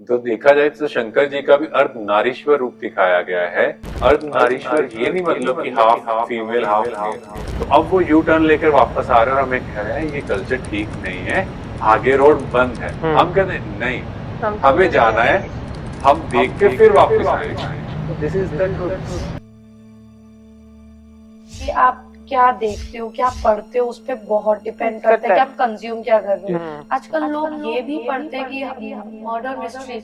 तो देखा जाए तो शंकर जी का भी अर्धनारीश्वर रूप दिखाया गया है। अर्धनारीश्वर ये नहीं मतलब कि हाफ फीमेल हाफ मेल। तो अब वो यू टर्न लेकर वापस आ रहे हैं और हमें कह रहे हैं ये कल्चर ठीक नहीं है, आगे रोड बंद है। हम कहते हैं नहीं, हमें जाना है, हम देख के फिर वापस आएंगे। This is the truth. कि आप क्या देखते हो, क्या पढ़ते हो, उस पर बहुत डिपेंड करता है कि आप कंज्यूम क्या कर रहे हो। आजकल लोग ये भी पढ़ते हैं कि मर्डर मिस्ट्री,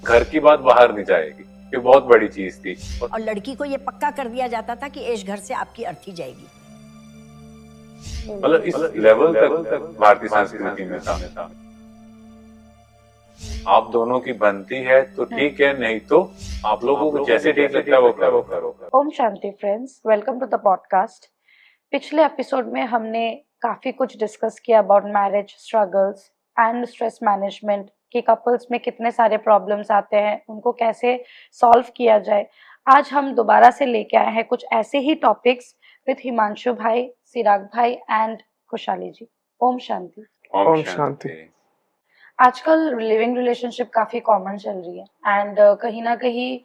घर की बात बाहर नहीं जाएगी, ये बहुत बड़ी चीज थी। और लड़की को ये पक्का कर दिया जाता था कि ऐश घर से आपकी अर्थी जाएगी। मतलब इस लेवल तक भारतीय संस्कृति में था। आप दोनों की बनती है तो ठीक है, नहीं तो आप लोगों को जैसे ठीक लगता है वो करो। Om Shanti friends, welcome to the podcast. पिछले एपिसोड में हमने काफी कुछ डिस्कस किया about marriage struggles and stress management, कि कपल्स में कितने सारे प्रॉब्लम्स आते हैं, उनको कैसे सॉल्व किया जाए। आज हम दोबारा से लेके आए हैं कुछ ऐसे ही टॉपिक्स विद हिमांशु भाई, सिराग भाई एंड खुशहाली जी। ओम शांति। ओम शांति। आजकल लिविंग रिलेशनशिप काफी कॉमन चल रही है एंड कहीं ना कहीं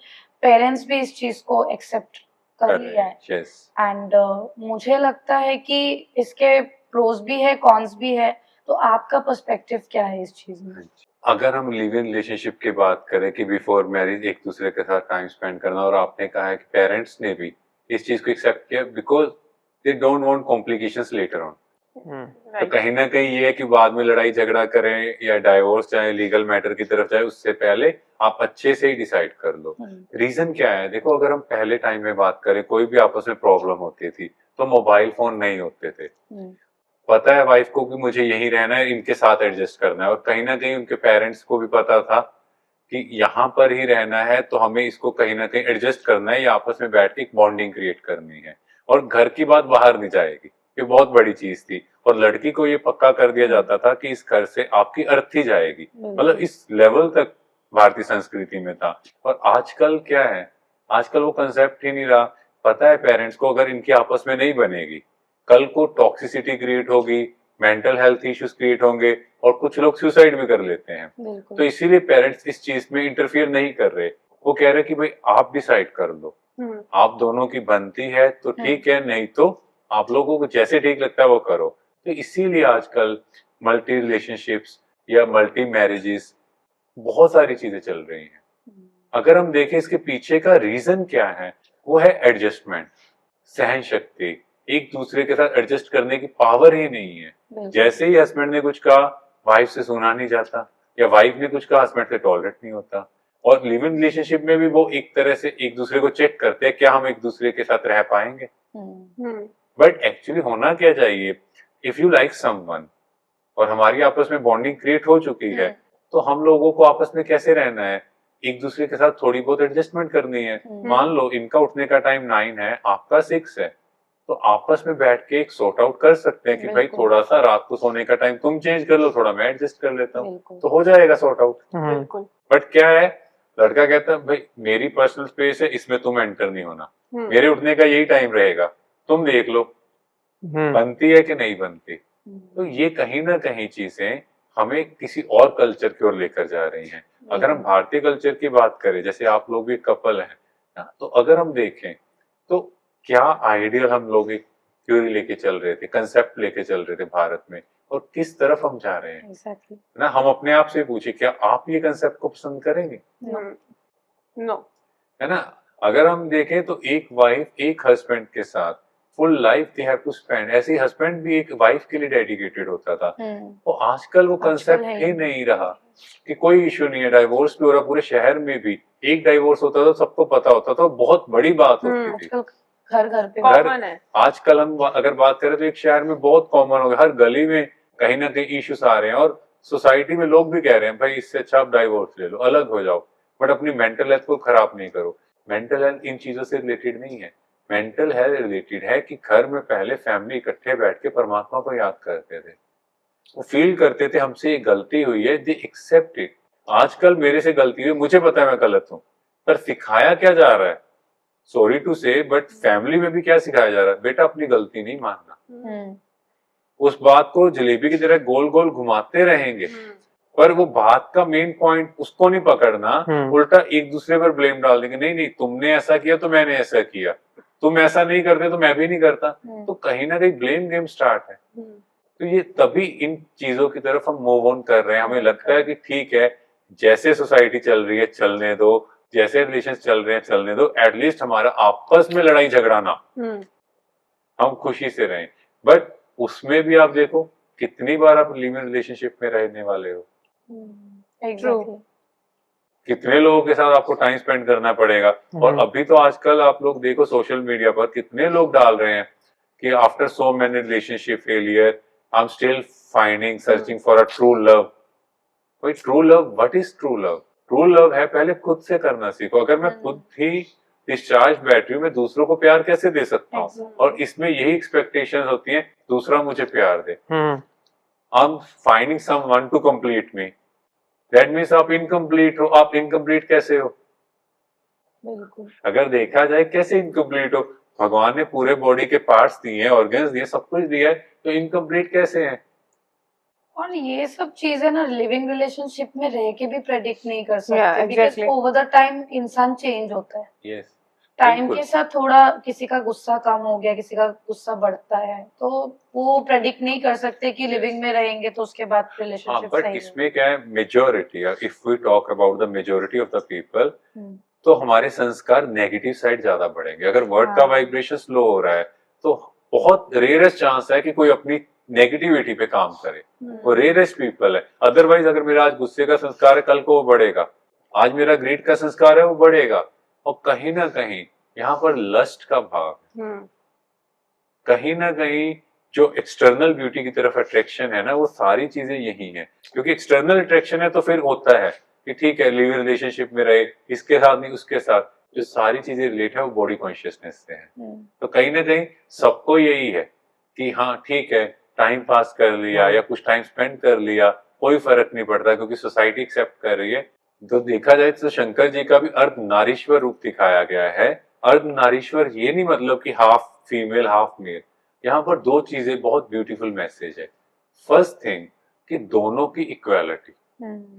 पेरेंट्स भी इस चीज को एक्सेप्ट कर लिया है। एंड मुझे लगता है कि इसके प्रोज भी है, कॉन्स भी है। तो आपका पर्सपेक्टिव क्या है इस चीज में? अगर हम लिव इन रिलेशनशिप की बात करें कि बिफोर मैरिज एक दूसरे के साथ टाइम स्पेंड करना, और आपने कहा है कि पेरेंट्स ने भी इस चीज को एक्सेप्ट किया because they don't want complications later on. तो कहीं ना कहीं ये है कि बाद में लड़ाई झगड़ा करें या डाइवोर्स चाहे लीगल मैटर की तरफ जाए, उससे पहले आप अच्छे से ही डिसाइड कर लो। रीजन क्या है? देखो, अगर हम पहले टाइम में बात करें, कोई भी आपस में प्रॉब्लम होती थी तो मोबाइल फोन नहीं होते थे। पता है वाइफ को कि मुझे यहीं रहना है, इनके साथ एडजस्ट करना है, और कहीं ना कहीं उनके पेरेंट्स को भी पता था कि यहाँ पर ही रहना है तो हमें इसको कहीं ना कहीं एडजस्ट करना है या आपस में बैठ के एक बॉन्डिंग क्रिएट करनी है, और घर की बात बाहर नहीं जाएगी। ये बहुत बड़ी चीज थी, और लड़की को ये पक्का कर दिया जाता था कि इस घर से आपकी अर्थी जाएगी। मतलब इस लेवल तक भारतीय संस्कृति में था। और आजकल क्या है? आजकल वो कंसेप्ट ही नहीं रहा। पता है पेरेंट्स को अगर इनकी आपस में नहीं बनेगी, कल को टॉक्सिसिटी क्रिएट होगी, मेंटल हेल्थ इश्यूज क्रिएट होंगे, और कुछ लोग सुसाइड भी कर लेते हैं। तो इसीलिए पेरेंट्स इस चीज में इंटरफियर नहीं कर रहे। वो कह रहे कि भाई आप डिसाइड कर लो, आप दोनों की बनती है तो ठीक है, नहीं तो आप लोगों को जैसे ठीक लगता है वो करो। तो इसीलिए आजकल मल्टी रिलेशनशिप्स या मल्टी मैरिजेस, बहुत सारी चीजें चल रही हैं। अगर हम देखें इसके पीछे का रीजन क्या है, वो है एडजस्टमेंट, सहन शक्ति। एक दूसरे के साथ एडजस्ट करने की पावर ही नहीं है। जैसे ही हस्बैंड ने कुछ कहा, वाइफ से सुना नहीं जाता, या वाइफ ने कुछ कहा, हस्बैंड से टॉलरेट नहीं होता। और लिव इन रिलेशनशिप में भी वो एक तरह से एक दूसरे को चेक करते हैं, क्या हम एक दूसरे के साथ रह पाएंगे। बट एक्चुअली होना क्या चाहिए? इफ यू लाइक समवन और हमारी आपस में बॉन्डिंग क्रिएट हो चुकी है, तो हम लोगों को आपस में कैसे रहना है? एक दूसरे के साथ थोड़ी बहुत एडजस्टमेंट करनी है। मान लो इनका उठने का टाइम 9 है, आपका 6 है, तो आपस में बैठ के एक सॉर्ट आउट कर सकते हैं कि भाई थोड़ा सा रात को सोने का टाइम तुम चेंज कर लो, थोड़ा मैं एडजस्ट कर लेता हूँ, तो हो जाएगा सॉर्ट आउट। बट क्या है, लड़का कहता है भाई मेरी पर्सनल स्पेस है, इसमें तुम एंटर नहीं होना, मेरे उठने का यही टाइम रहेगा, तुम देख लो बनती है कि नहीं बनती। तो ये कहीं ना कहीं चीजें हमें किसी और कल्चर की ओर लेकर जा रही हैं। अगर हम भारतीय कल्चर की बात करें, जैसे आप लोग भी कपल हैं ना, तो अगर हम देखें तो क्या आइडियल हम लोग एक थ्योरी लेके चल रहे थे, कंसेप्ट लेके चल रहे थे भारत में, और किस तरफ हम जा रहे हैं। ना हम अपने आप से पूछे, क्या आप ये कंसेप्ट को पसंद करेंगे? नो। है ना? अगर हम देखें तो एक वाइफ एक हस्बैंड के साथ full life they have to spend, ऐसे हस्बैंड भी एक वाइफ के लिए डेडिकेटेड होता था। तो आजकल वो कंसेप्ट ही नहीं रहा कि कोई इश्यू नहीं है, डाइवोर्स भी हो रहा, पूरे शहर में भी एक डाइवोर्स होता था, सबको पता होता था, बहुत बड़ी बात होती थी। घर घर पे कॉमन है। आजकल हम अगर बात करें तो एक शहर में बहुत कॉमन हो गया, हर गली में कहीं ना कहीं इश्यूज आ रहे हैं, और सोसाइटी में लोग भी कह रहे हैं भाई इससे अच्छा आप डाइवोर्स ले लो, अलग हो जाओ, बट अपनी मेंटल हेल्थ को खराब नहीं करो। मेंटल हेल्थ इन चीजों से रिलेटेड नहीं है। मेंटल हेल्थ रिलेटेड है कि घर में पहले फैमिली इकट्ठे बैठ के परमात्मा को याद करते थे, वो फील करते थे हमसे ये गलती हुई है, दे एक्सेप्ट इट। आजकल मेरे से गलती हुई, मुझे पता है मैं गलत हूँ, पर सिखाया क्या जा रहा है? सॉरी टू से, बट फैमिली में भी क्या सिखाया जा रहा है? बेटा अपनी गलती नहीं मानना। उस बात को जलेबी की तरह गोल गोल घुमाते रहेंगे, पर वो बात का मेन पॉइंट उसको नहीं पकड़ना, उल्टा एक दूसरे पर ब्लेम डाल देंगे, नहीं नहीं तुमने ऐसा किया तो मैंने ऐसा किया, तुम ऐसा नहीं करते तो मैं भी नहीं करता। तो कहीं ना कहीं ब्लेम गेम स्टार्ट है। तो ये तभी इन चीजों की तरफ हम मूव ऑन कर रहे हैं। हमें लगता है कि ठीक है, जैसे सोसाइटी चल रही है चलने दो, जैसे रिलेशन चल रहे हैं चलने दो, एटलीस्ट हमारा आपस में लड़ाई झगड़ा ना, हम खुशी से रहें। बट उसमें भी आप देखो कितनी बार आप लिव इन रिलेशनशिप में रहने वाले हो, एग्जैक्टली। कितने लोगों के साथ आपको टाइम स्पेंड करना पड़ेगा। और अभी तो आजकल आप लोग देखो सोशल मीडिया पर कितने लोग डाल रहे हैं कि after so many relationship failure I am still finding searching for a true love. भाई true love, what is true love? True love है पहले खुद से करना सीखो। अगर मैं खुद ही डिस्चार्ज बैटरी हूँ, मैं दूसरों को प्यार कैसे दे सकता हूँ? Exactly. और इसमें यही एक्सपेक्टेशंस होती हैं, दूसरा मुझे प्यार दे। I am finding someone to complete me, that means आप इनकम्प्लीट हो। आप इनकम्प्लीट कैसे हो? बिल्कुल। अगर देखा जाए कैसे इनकम्प्लीट हो? भगवान ने पूरे बॉडी के पार्ट्स दिए हैं, ऑर्गन्स दिए, सब कुछ दिया है, तो इनकम्प्लीट कैसे है? और ये सब चीजें ना लिविंग रिलेशनशिप में रह के भी प्रेडिक्ट नहीं कर Yeah, सकते, because exactly. Over the time इंसान चेंज होता है। यस, टाइम बिल्कुल। के साथ थोड़ा किसी का गुस्सा कम हो गया, किसी का गुस्सा बढ़ता है, तो वो प्रेडिक्ट नहीं कर सकते कि लिविंग में रहेंगे तो उसके बाद हाँ, रिलेशनशिप बट सही इसमें क्या है, majority, if we talk about the majority of the people, होगी। तो हमारे संस्कार नेगेटिव साइड ज्यादा बढ़ेंगे। अगर वर्ड का हाँ। वाइब्रेशन स्लो हो रहा है तो बहुत रेयरेस्ट चांस है कि कोई अपनी नेगेटिविटी पे काम करे, वो रेयरेस्ट पीपल है। अदरवाइज अगर मेरा आज गुस्से का संस्कार है, कल को वो बढ़ेगा। आज मेरा ग्रीड का संस्कार है, वो बढ़ेगा। और कहीं ना कहीं यहाँ पर लस्ट का भाव, कहीं ना कहीं जो एक्सटर्नल ब्यूटी की तरफ अट्रैक्शन है ना, वो सारी चीजें यही हैं। क्योंकि एक्सटर्नल अट्रैक्शन है तो फिर होता है कि ठीक है लिव इन रिलेशनशिप में रहे, इसके साथ नहीं उसके साथ, जो सारी चीजें रिलेट है वो बॉडी कॉन्शियसनेस से है। तो कहीं ना कहीं सबको यही है कि हाँ ठीक है, टाइम पास कर लिया या कुछ टाइम स्पेंड कर लिया, कोई फर्क नहीं पड़ता क्योंकि सोसाइटी एक्सेप्ट कर रही है। तो देखा जाए तो शंकर जी का भी अर्धनारीश्वर रूप दिखाया गया है। अर्धनारीश्वर ये नहीं मतलब कि हाफ फीमेल हाफ मेल। यहाँ पर दो चीजें बहुत ब्यूटीफुल मैसेज है। फर्स्ट थिंग कि दोनों की इक्वालिटी,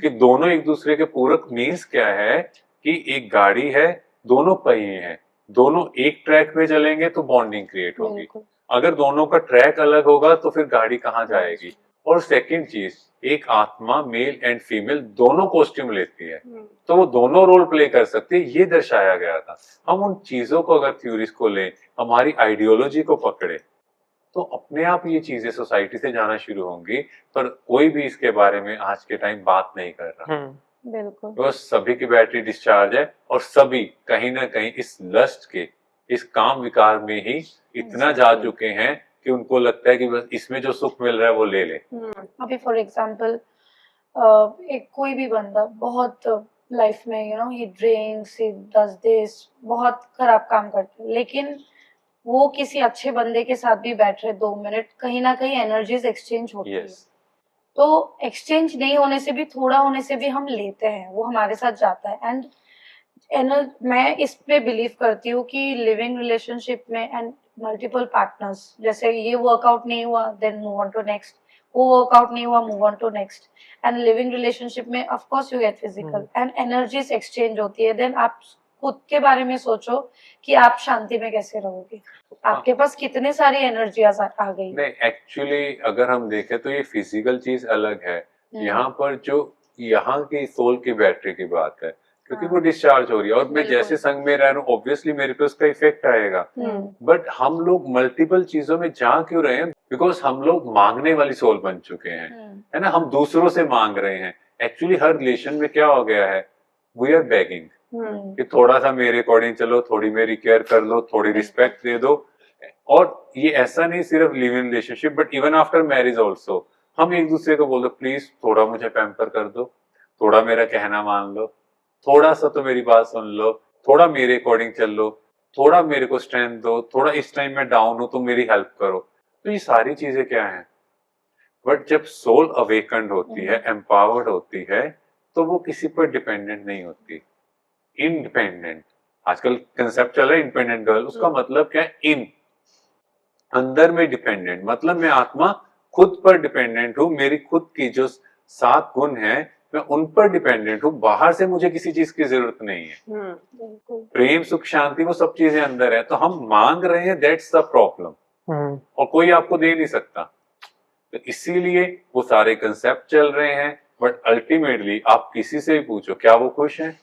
कि दोनों एक दूसरे के पूरक। मीन्स क्या है कि एक गाड़ी है, दोनों पहिए हैं, दोनों एक ट्रैक पे चलेंगे तो बॉन्डिंग क्रिएट होगी। बिल्कुल। अगर दोनों का ट्रैक अलग होगा तो फिर गाड़ी कहाँ जाएगी? और सेकंड चीज, एक आत्मा मेल एंड फीमेल दोनों कॉस्ट्यूम लेती है, तो वो दोनों रोल प्ले कर सकती है, ये दर्शाया गया था। हम उन चीजों को अगर थ्योरीज को लें, हमारी आइडियोलॉजी को पकड़े, तो अपने आप ये चीजें सोसाइटी से जाना शुरू होंगी। पर कोई भी इसके बारे में आज के टाइम बात नहीं कर रहा। बिल्कुल। तो सभी की बैटरी डिस्चार्ज है और सभी कहीं ना कहीं इस लस्ट के, इस काम विकार में ही इतना जा चुके हैं कि उनको लगता है कि बस इसमें जो सुख मिल रहा है वो ले ले। अभी फॉर एग्जांपल एक कोई भी बंदा बहुत लाइफ में ही ड्रिंक्स, ही डज दिस, बहुत खराब काम करता है, लेकिन वो किसी अच्छे बंदे के साथ भी बैठ रहे 2 मिनट, कहीं ना कहीं एनर्जीज एक्सचेंज होती है। तो एक्सचेंज नहीं होने से भी, थोड़ा होने से भी हम लेते हैं, वो हमारे साथ जाता है। एंड मैं इस पे बिलीव करती हूँ कि लिविंग रिलेशनशिप में एंड मल्टीपल पार्टनर्स, जैसे ये वर्कआउट नहीं हुआ then move on to next, वो वर्कआउट नहीं हुआ move on to next. And living relationship में of course you get physical and energies exchange होती है। देन आप खुद के बारे में सोचो कि आप शांति में कैसे रहोगे, आपके पास कितने सारी एनर्जी आ गई। नहीं, एक्चुअली अगर हम देखें तो ये फिजिकल चीज अलग है। यहाँ पर जो यहाँ की सोल की बैटरी की बात है, क्योंकि वो डिस्चार्ज हो रही है और मैं जैसे संग में रह रहा हूँ, ऑब्वियसली मेरे पे उसका इफेक्ट आएगा। बट हम लोग मल्टीपल चीजों में जा क्यों रहे हैं? बिकॉज हम लोग मांगने वाली सोल बन चुके हैं, है ना। हम दूसरों से मांग रहे हैं। एक्चुअली हर रिलेशन में क्या हो गया है, वी आर बेगिंग कि थोड़ा सा मेरे अकॉर्डिंग चलो, थोड़ी मेरी केयर कर लो, थोड़ी रिस्पेक्ट दे दो। और ये ऐसा नहीं सिर्फ live in relationship but even after marriage also, हम एक दूसरे को बोल दो प्लीज थोड़ा मुझे पैम्पर कर दो, थोड़ा मेरा कहना मान लो, थोड़ा सा तो मेरी बात सुन लो, थोड़ा मेरे अकॉर्डिंग चल लो, थोड़ा मेरे को स्ट्रेंथ दो, थोड़ा इस टाइम में डाउन हूं तो मेरी हेल्प करो। तो ये सारी चीजें क्या है? बट जब सोल अवेकन्ड होती है, एम्पावर्ड होती है, तो वो किसी पर डिपेंडेंट नहीं होती, इंडिपेंडेंट। आजकल कंसेप्ट चल रहा है इंडिपेंडेंट गर्ल, उसका मतलब क्या है? इन अंदर में डिपेंडेंट, मतलब मैं आत्मा खुद पर डिपेंडेंट हूं। मेरी खुद की जो 7 गुण है मैं उन पर डिपेंडेंट हूँ, बाहर से मुझे किसी चीज की जरूरत नहीं है। बिल्कुल प्रेम सुख शांति वो सब चीजें अंदर है, तो हम मांग रहे हैं, दैट्स द प्रॉब्लम, और कोई आपको दे नहीं सकता। तो इसीलिए वो सारे कंसेप्ट चल रहे हैं, बट अल्टीमेटली आप किसी से भी पूछो क्या वो खुश हैं?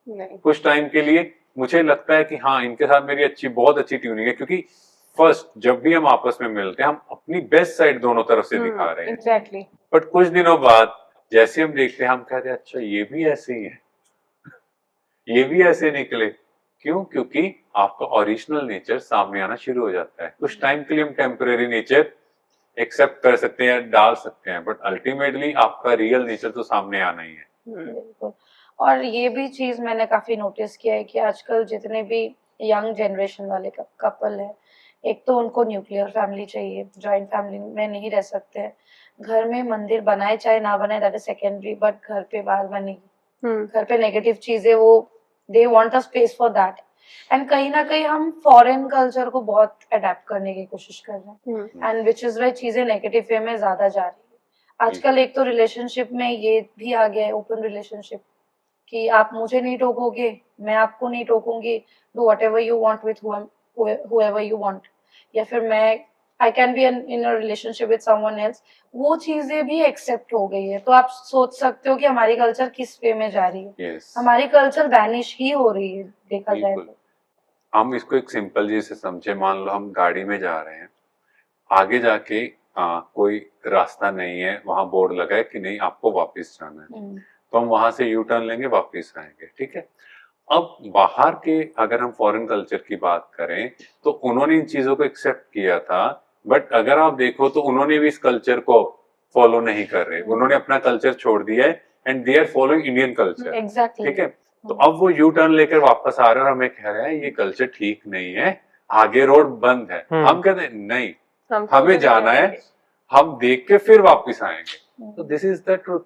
नहीं। कुछ टाइम के लिए मुझे लगता है कि हाँ, इनके साथ मेरी बहुत अच्छी ट्यूनिंग है, क्योंकि फर्स्ट जब भी हम आपस में मिलते हैं हम अपनी बेस्ट साइड दोनों तरफ से दिखा रहे हैं, एग्जैक्टली। बट कुछ दिनों बाद जैसे हम देखते हैं हम कहते हैं अच्छा ये भी ऐसे ही है, ये भी ऐसे निकले। क्यों? क्योंकि आपका ओरिजिनल नेचर सामने आना शुरू हो जाता है। कुछ टाइम के लिए हम टेम्परेरी नेचर एक्सेप्ट कर सकते हैं या डाल सकते हैं, बट अल्टीमेटली आपका रियल नेचर तो सामने आना ही है। बिल्कुल। और ये भी चीज मैंने काफी नोटिस किया है कि आजकल जितने भी यंग जनरेशन वाले कपल है, एक तो उनको न्यूक्लियर फैमिली चाहिए, जॉइंट फैमिली में नहीं रह सकते हैं। घर में मंदिर बनाए चाहे ना बनाए दैट इज सेकेंडरी, बट घर पे बाहर बनेगी, घर पे नेगेटिव चीजें वो they want a space for that. And कहीं ना कहीं हम फॉरेन कल्चर को बहुत अडेप्ट करने की कोशिश कर रहे हैं, एंड विच इज वाई चीजें नेगेटिव वे में ज्यादा जा रही है आजकल। एक तो रिलेशनशिप में ये भी आ गया है, ओपन रिलेशनशिप, कि आप मुझे नहीं टोकोगे, मैं आपको नहीं टोकूंगी, do whatever you want with whoever you want, या फिर मैं I can be in a relationship with someone else. वो चीजें भी एक्सेप्ट हो गई है। तो आप सोच सकते हो कि हमारी कल्चर किस वे में जा रही है। Yes. हमारी कल्चर वैनिश ही हो रही है देखा जाए बिल्कुल। तो। हम इसको एक सिंपल जी से समझे, मान लो हम गाड़ी में जा रहे हैं, आगे जाके कोई रास्ता नहीं है, वहां बोर्ड लगा है कि नहीं आपको वापस जाना है, तो हम वहां से यू टर्न लेंगे, वापस आएंगे, ठीक है। अब बाहर के अगर हम फॉरेन कल्चर की बात करें तो उन्होंने इन चीजों को एक्सेप्ट किया था, बट अगर आप देखो तो उन्होंने भी इस कल्चर को फॉलो नहीं कर रहे, उन्होंने अपना कल्चर छोड़ दिया है and they are following Indian culture. Exactly. ठीक है, तो अब वो यू टर्न लेकर वापस आ रहे हैं और हमें कह रहे हैं ये कल्चर ठीक नहीं है, आगे रोड बंद है। हम कहते हैं नहीं, हमें जाना है, हम देख के फिर वापस आएंगे। तो दिस इज द ट्रुथ।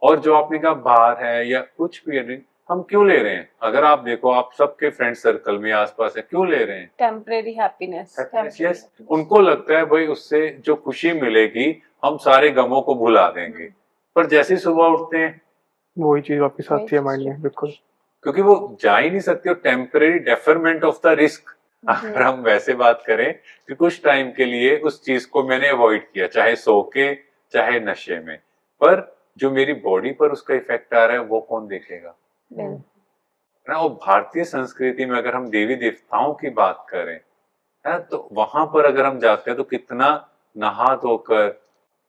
और जो आपने कहा बाहर है या कुछ भी है, हम क्यों ले रहे हैं? अगर आप देखो, आप सबके फ्रेंड सर्कल में आसपास है, क्यों ले रहे हैं? Temporary happiness. यस, उनको लगता है भाई उससे जो खुशी मिलेगी हम सारे गमों को भुला देंगे, पर जैसे ही सुबह उठते हैं वही चीज वापस आती है माइंड में। बिल्कुल, क्योंकि वो जा ही नहीं सकते, temporary deferment of the risk. अगर हम वैसे बात करें कि कुछ टाइम के लिए उस चीज को मैंने अवॉइड किया, चाहे सो के चाहे नशे में, पर जो मेरी बॉडी पर उसका इफेक्ट आ रहा है वो कौन देखेगा? ना, वो भारतीय संस्कृति में अगर हम देवी देवताओं की बात करें है, तो वहां पर अगर हम जाते हैं तो कितना नहा धोकर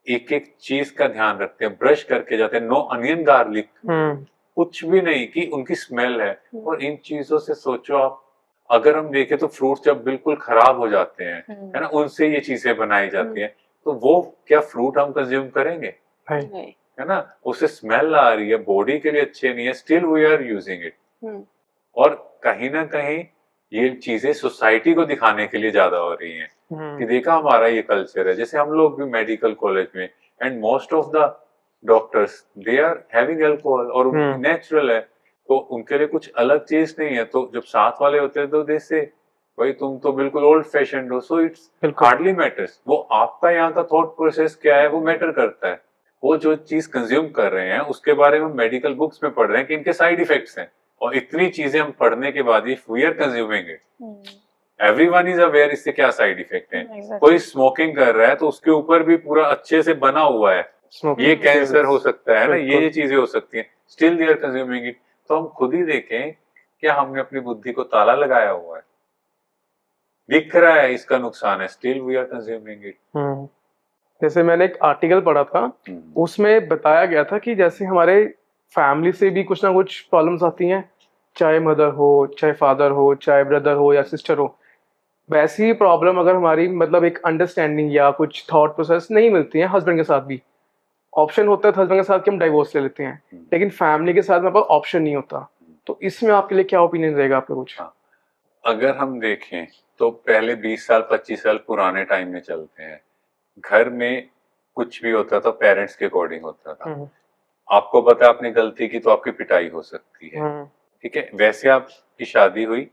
एक एक चीज का ध्यान रखते हैं, ब्रश करके जाते हैं, नो अनियन गार्लिक, कुछ भी नहीं, कि उनकी स्मेल है। और इन चीजों से सोचो आप, अगर हम देखें तो फ्रूट जब बिल्कुल खराब हो जाते हैं है ना, उनसे ये चीजें बनाई जाती हैं, तो वो क्या फ्रूट हम कंज्यूम करेंगे? नहीं। है ना, उससे स्मेल आ रही है, बॉडी के लिए अच्छे नहीं है, still we are using it. और कहीं ना कहीं ये चीजें सोसाइटी को दिखाने के लिए ज्यादा हो रही हैं कि देखा हमारा ये कल्चर है। जैसे हम लोग भी मेडिकल कॉलेज में, and most of the doctors they are having alcohol, और नेचुरल है, तो उनके लिए कुछ अलग चीज नहीं है। तो जब साथ वाले होते हैं तो दे से भाई तुम तो बिल्कुल ओल्ड फैशन हो, सो इट्स हार्डली मैटर्स। वो आपका यहाँ का थॉट प्रोसेस क्या है वो मैटर करता है। वो जो चीज कंज्यूम कर रहे हैं उसके बारे में मेडिकल बुक्स में पढ़ रहे हैं कि इनके साइड इफेक्ट्स हैं, और इतनी चीजें हम पढ़ने के बाद if we are consuming it, everyone is aware इससे क्या साइड इफेक्ट है। कोई स्मोकिंग कर रहा है तो उसके ऊपर भी पूरा अच्छे से बना हुआ है, ये कैंसर हो सकता है ना, ये चीजें हो सकती हैं, still they are consuming it. तो हम खुद ही देखें क्या हमने अपनी बुद्धि को ताला लगाया हुआ है, दिख रहा है इसका नुकसान है, still we are consuming it. जैसे मैंने एक आर्टिकल पढ़ा था, उसमें बताया गया था कि जैसे हमारे फैमिली से भी कुछ ना कुछ प्रॉब्लम्स आती हैं, चाहे मदर हो, चाहे फादर हो, चाहे ब्रदर हो या सिस्टर हो, वैसी ही प्रॉब्लम अगर हमारी मतलब एक अंडरस्टैंडिंग या कुछ थॉट प्रोसेस नहीं मिलती है, हस्बैंड के साथ भी ऑप्शन होता है हस्बैंड के साथ कि हम डाइवोर्स ले लेते हैं, लेकिन फैमिली के साथ हमारे पास ऑप्शन नहीं होता। तो इसमें आपके लिए क्या ओपिनियन रहेगा आपका कुछ? अगर हम देखें तो पहले 20 साल 25 साल पुराने टाइम में चलते हैं, घर में कुछ भी होता था पेरेंट्स के अकॉर्डिंग होता था। आपको पता है आपने गलती की तो आपकी पिटाई हो सकती है, ठीक है। वैसे आपकी शादी हुई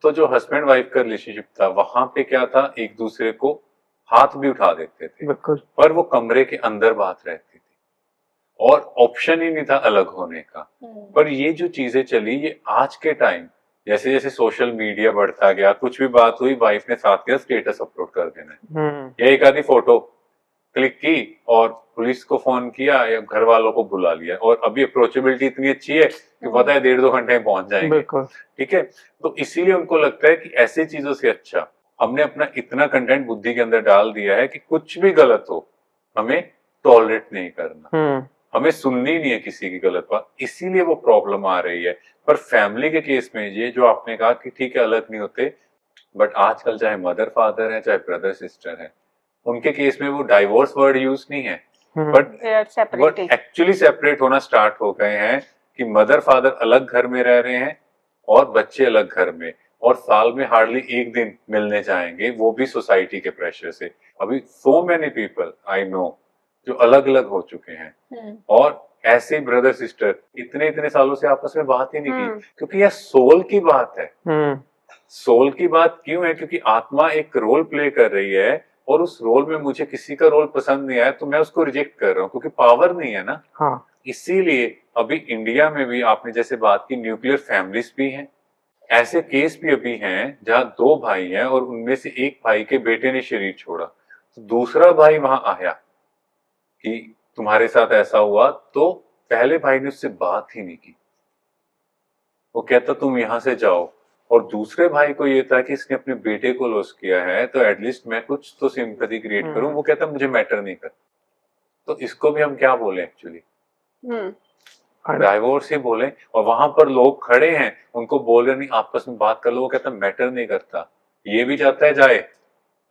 तो जो हस्बैंड वाइफ का रिलेशनशिप था वहां पे क्या था, एक दूसरे को हाथ भी उठा देते थे, पर वो कमरे के अंदर बात रहती थी। और ऑप्शन ही नहीं था अलग होने का। पर ये जो चीजें चली, ये आज के टाइम जैसे जैसे सोशल मीडिया बढ़ता गया, कुछ भी बात हुई वाइफ ने साथ के स्टेटस अपलोड कर देना है, या एक आधी फोटो क्लिक की और पुलिस को फोन किया या घर वालों को बुला लिया, और अभी अप्रोचेबिलिटी इतनी अच्छी है कि पता है 1.5-2 घंटे में पहुंच जाएंगे। बिल्कुल। ठीक है, तो इसीलिए उनको लगता है कि ऐसी चीजों से अच्छा हमने अपना इतना कंटेंट बुद्धि के अंदर डाल दिया है कि कुछ भी गलत हो हमें टॉलरेट नहीं करना, हमें सुननी नहीं है किसी की गलत बात, इसीलिए वो प्रॉब्लम आ रही है। पर फैमिली के केस में ये जो आपने कहा कि ठीक है अलग नहीं होते, बट आजकल चाहे मदर फादर है चाहे ब्रदर सिस्टर है, उनके केस में वो डाइवोर्स वर्ड यूज नहीं है, but They are separating. Actually separate होना स्टार्ट हो गए हैं कि मदर फादर अलग घर में रह रहे हैं और बच्चे अलग घर में, और साल में हार्डली एक दिन मिलने जाएंगे, वो भी सोसाइटी के प्रेशर से। अभी so many people I know जो अलग अलग हो चुके हैं, और ऐसे ब्रदर सिस्टर इतने इतने सालों से आपस में बात ही नहीं की, क्योंकि यह सोल की बात है। सोल की बात क्यों है? क्योंकि आत्मा एक रोल प्ले कर रही है, और उस रोल में मुझे किसी का रोल पसंद नहीं आया तो मैं उसको रिजेक्ट कर रहा हूँ, क्योंकि पावर नहीं है ना। हाँ। इसीलिए अभी इंडिया में भी आपने जैसे बात की, न्यूक्लियर फैमिलीज भी हैं, ऐसे केस भी अभी हैं जहाँ 2 भाई हैं और उनमें से एक भाई के बेटे ने शरीर छोड़ा, तो दूसरा भाई वहां आया कि तुम्हारे साथ ऐसा हुआ, तो पहले भाई ने उससे बात ही नहीं की, वो कहता तुम यहां से जाओ, और दूसरे भाई को ये था कि इसने अपने बेटे को लॉस किया है तो एटलीस्ट मैं कुछ तो सिंपैथी क्रिएट करूं, वो कहता मुझे मैटर नहीं करता। तो इसको भी हम क्या बोले एक्चुअली, डाइवोर्स ही बोले, और वहां पर लोग खड़े हैं उनको बोल रहे नहीं आपस में बात कर लो, वो कहता मैटर नहीं करता, ये भी चाहता है जाए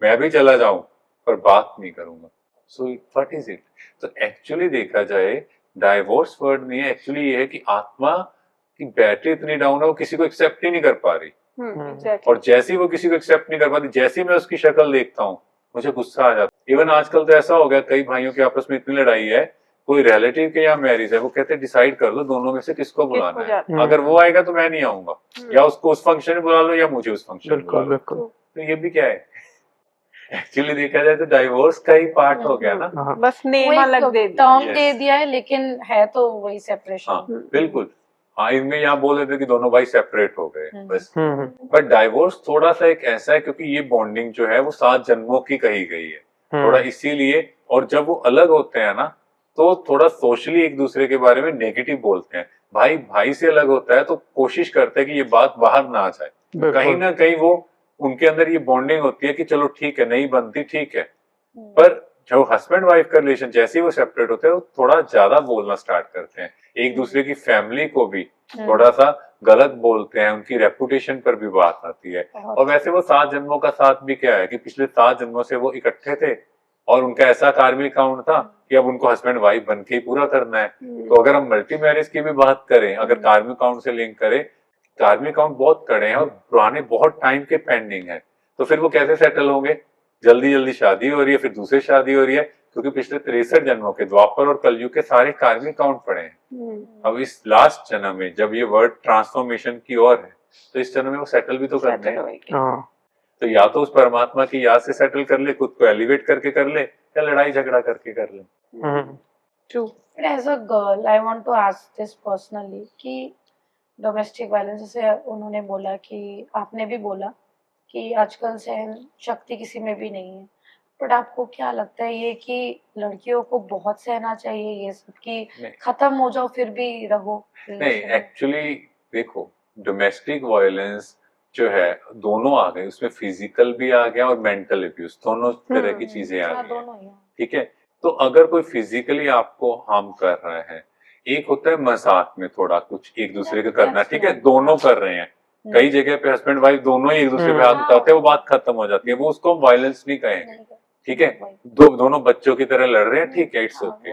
मैं भी चला जाऊं पर बात नहीं करूंगा। So what is it? तो एक्चुअली देखा जाए डाइवोर्स वर्ड नहीं है, एक्चुअली ये है कि आत्मा की बैटरी इतनी डाउन है वो किसी को एक्सेप्ट ही नहीं कर पा रही, Exactly. और जैसे ही वो किसी को एक्सेप्ट नहीं कर पाती, जैसे ही मैं उसकी शक्ल देखता हूँ मुझे गुस्सा आ जाता है। इवन आजकल तो ऐसा हो गया कई भाइयों के आपस में इतनी लड़ाई है, कोई रिलेटिव के या मैरिज है, वो कहते हैं डिसाइड कर लो दोनों में से किसको बुलाना है, अगर वो आएगा तो मैं नहीं आऊंगा, या उसको उस फंक्शन में बुला लो या मुझे उस फंक्शन में बुला लो। बिल्कुल। तो ये भी क्या है एक्चुअली देखा जाए तो डाइवोर्स का ही पार्ट हो गया ना। बस नेम अलग दे दिया। Term Yes. दे दिया है, लेकिन है तो वही सेपरेशन। हाँ बिल्कुल। हाँ इनमें यहाँ बोल रहे थे कि दोनों भाई सेपरेट हो गए बस, हम्म। बट डाइवोर्स थोड़ा सा एक ऐसा है क्योंकि ये बॉन्डिंग जो है वो 7 जन्मों की कही गई है थोड़ा, इसीलिए। और जब वो अलग होते हैं ना तो थोड़ा सोशली एक दूसरे के बारे में नेगेटिव बोलते हैं। भाई भाई से अलग होता है तो कोशिश करते हैं कि ये बात बाहर ना आ जाए, कहीं ना कहीं वो उनके अंदर ये बॉन्डिंग होती है कि चलो ठीक है नहीं बनती ठीक है। पर जो हस्बैंड वाइफ का रिलेशन जैसे ही वो सेपरेट होते हैं वो थोड़ा ज्यादा बोलना स्टार्ट करते हैं, एक दूसरे की फैमिली को भी थोड़ा सा गलत बोलते हैं, उनकी रेपुटेशन पर भी बात आती है। और वैसे वो 7 जन्मों का साथ भी क्या है कि पिछले 7 जन्मों से वो इकट्ठे थे और उनका ऐसा कार्मिक काउंट था कि अब उनको हस्बैंड वाइफ बन के ही पूरा करना है। तो अगर हम मल्टी मैरिज की भी बात करें, अगर कार्मिक काउंट से लिंक करें, कार्मिक काउंट बहुत कड़े हैं और पुराने बहुत टाइम के पेंडिंग है, तो फिर वो कैसे सेटल होंगे? जल्दी जल्दी शादी हो रही है, फिर दूसरी शादी हो रही है, क्योंकि पिछले 63 जन्मों के द्वापर और कलयुग के सारे कार्मिक काउंट पड़े हैं। अब इस लास्ट जन्म में जब ये वर्ड ट्रांसफॉर्मेशन की ओर है तो इस जन्म में वो सेटल भी तो करने हैं। तो या तो उस परमात्मा की याद से सेटल कर ले, खुद को एलिवेट करके कर ले, या लड़ाई झगड़ा करके कर ले। True. But as a girl, I want to ask this personally कि डोमेस्टिक वायलेंस, जैसे उन्होंने बोला कि आपने भी बोला कि आजकल सहन शक्ति किसी में भी नहीं है, बट आपको क्या लगता है ये कि लड़कियों को बहुत सहना चाहिए ये सब कि खत्म हो जाओ फिर भी रहो? नहीं, एक्चुअली देखो डोमेस्टिक वायलेंस जो है दोनों आ गए, उसमें फिजिकल भी आ गया और मेंटल अब्यूज, दोनों तरह की चीजें आ गई। दोनों ही। ठीक है, तो अगर कोई फिजिकली आपको हार्म कर रहा है, एक होता है मजाक में थोड़ा कुछ एक दूसरे का करना, ठीक है दोनों कर रहे हैं, कई जगह पे हस्बैंड वाइफ दोनों ही एक दूसरे पे हाथ उठाते हैं, वो बात खत्म हो जाती है, वो उसको वायलेंस नहीं कहेंगे। ठीक है, दोनों बच्चों की तरह लड़ रहे हैं, ठीक है, इट्स ओके।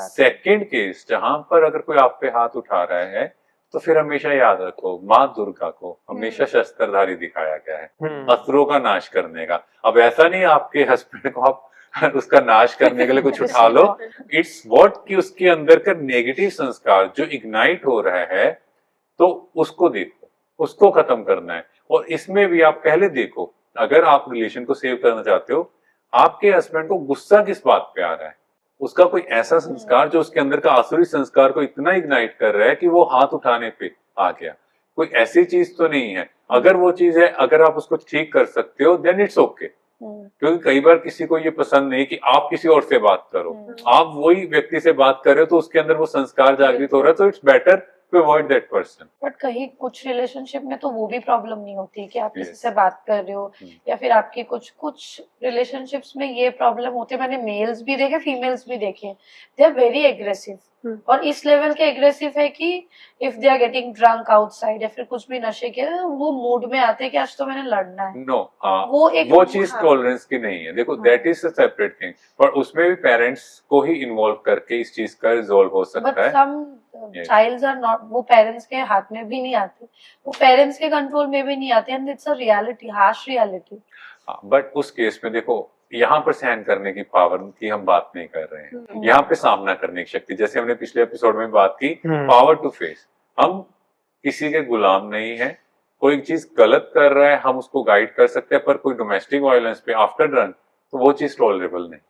सेकंड केस जहां पर अगर कोई आप पे हाथ उठा रहा है तो फिर हमेशा याद रखो माँ दुर्गा को हमेशा शस्त्रधारी दिखाया गया है, असुरों का नाश करने का। अब ऐसा नहीं आपके हस्बैंड को आप उसका नाश करने के लिए कुछ उठा लो, इट्स व्हाट कि उसके अंदर का नेगेटिव संस्कार जो इग्नाइट हो रहा है तो उसको देखो, उसको खत्म करना है। और इसमें भी आप पहले देखो, अगर आप रिलेशन को सेव करना चाहते हो, आपके हस्बैंड को गुस्सा किस बात पे आ रहा है, उसका कोई ऐसा संस्कार जो उसके अंदर का आसुरी संस्कार को इतना इग्नाइट कर रहा है कि वो हाथ उठाने पे आ गया। कोई ऐसी चीज तो नहीं है। अगर वो चीज है, अगर आप उसको ठीक कर सकते हो देन इट्स ओके। क्योंकि कई बार किसी को ये पसंद नहीं कि आप किसी और से बात करो, आप वही व्यक्ति से बात कर रहे हो तो उसके अंदर वो संस्कार जागृत हो रहा है, तो it's better to avoid that person. But कहीं कुछ रिलेशनशिप में तो वो भी प्रॉब्लम नहीं होती कि आप किसी Yes. से बात कर रहे हो, या फिर आपकी कुछ रिलेशनशिप्स में ये प्रॉब्लम होती है। मैंने मेल्स भी देखे, फीमेल्स भी देखे, दे आर वेरी एग्रेसिव, और इस लेवल के एग्रेसिव है कि if they are getting drunk outside या फिर कुछ भी नशे के, वो मूड में आते हैं कि आज तो मैंने लड़ना है। नो, वो वो चीज टॉलरेंस की नहीं है। देखो that is a separate thing, पर उसमें भी पेरेंट्स को ही इन्वॉल्व करके इस चीज का रिजॉल्व हो बट सकता है। सम चाइल्ड्स आर नॉट, वो पेरेंट्स के हाथ में भी नहीं आते, वो पेरेंट्स के कंट्रोल में भी नहीं आते, and it's a reality, harsh reality. But उस केस में देखो, यहाँ पर सहन करने की पावर की हम बात नहीं कर रहे हैं, यहाँ पे सामना करने की शक्ति, जैसे हमने पिछले एपिसोड में बात की, पावर टू फेस। हम किसी के गुलाम नहीं है। कोई चीज गलत कर रहा है हम उसको गाइड कर सकते हैं, पर कोई डोमेस्टिक वायलेंस पे आफ्टर ड्रंक तो वो चीज टॉलरेबल नहीं।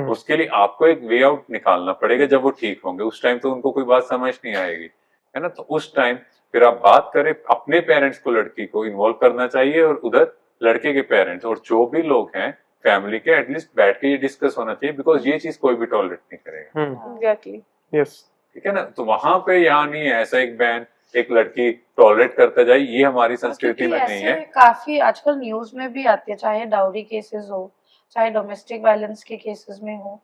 उसके लिए आपको एक वे आउट निकालना पड़ेगा। जब वो ठीक होंगे उस टाइम तो उनको कोई बात समझ नहीं आएगी, है ना। तो उस टाइम फिर आप बात करें, अपने पेरेंट्स को, लड़की को इन्वॉल्व करना चाहिए, और उधर लड़के के पेरेंट्स और जो भी लोग हैं फैमिली के, एटलीस्ट बैठ के ये डिस्कस होना चाहिए, बिकॉज ये चीज कोई भी टॉलरेट नहीं करेगा। एग्जैक्टली। यस, ठीक है ना। तो वहां पे यहाँ नहीं है ऐसा एक बैन, एक लड़की टॉलरेट करता जाए, ये हमारी संस्कृति में नहीं है। काफी आजकल न्यूज में भी आती है, चाहे डाउरी केसेस हो, चाहे डोमेस्टिक वायलेंस के केसेस में हो,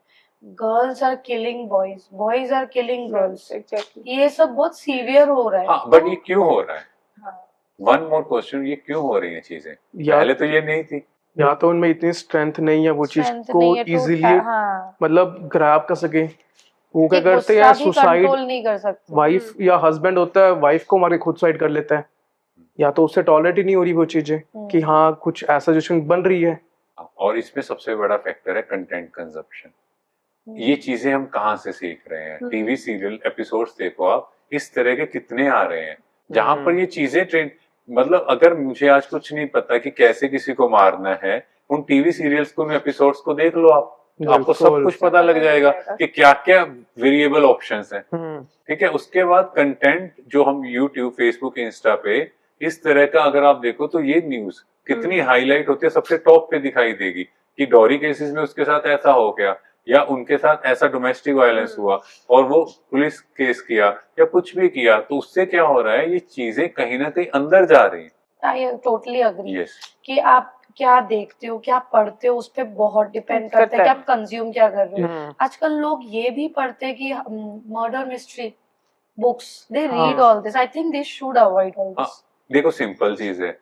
girls are killing boys, boys are killing girls. Exactly. ये सब बहुत सीवियर हो रहा है। हाँ, बट ये क्यों हो रहा है? हाँ। वन मोर क्वेश्चन, ये क्यों हो रही है चीजें? या पहले तो ये नहीं थी। या तो उनमें इतनी स्ट्रेंथ नहीं है वो चीज Strength को नहीं है तो इजीली हाँ, मतलब ग्रैब कर सके। वो क्या कि करते हैं गुस्सा यार, भी सुसाइड, कंट्रोल नहीं कर सकते। वाइफ या हस्बैंड होता है, वाइफ को मारे खुद सुसाइड कर लेता है, या तो उससे टॉलरेट ही नहीं हो रही वो चीजें कि हाँ कुछ ऐसा सिचुएशन बन रही है। और इसमें सबसे बड़ा फैक्टर है कंटेंट कंजप्शन। ये चीजें हम कहाँ से सीख रहे हैं? टीवी सीरियल एपिसोड्स देखो आप, इस तरह के कितने आ रहे हैं जहां पर ये चीजें ट्रेंड, मतलब अगर मुझे आज कुछ नहीं पता कि कैसे किसी को मारना है, उन टीवी सीरियल्स को, एपिसोड्स को देख लो आप, आपको सब कुछ पता लग जाएगा कि क्या क्या वेरिएबल ऑप्शंस हैं। ठीक है। उसके बाद कंटेंट जो हम यूट्यूब, फेसबुक, इंस्टा पे इस तरह का अगर आप देखो तो ये न्यूज कितनी हाईलाइट होती है, सबसे टॉप पे दिखाई देगी कि डॉरी केसेस में उसके साथ ऐसा हो गया, या उनके साथ ऐसा डोमेस्टिक वायलेंस हुआ और वो पुलिस केस किया या कुछ भी किया, तो उससे क्या हो रहा है, ये चीजें कहीं ना कहीं अंदर जा रही हैं। I totally agree yes. कि आप क्या देखते हो, क्या पढ़ते हो, उस पर बहुत डिपेंड करता है कि आप कंज्यूम क्या कर रहे हो। आजकल लोग ये भी पढ़ते हैं कि murder mystery books, they read all this. I think they should avoid all this. देखो सिंपल चीज है,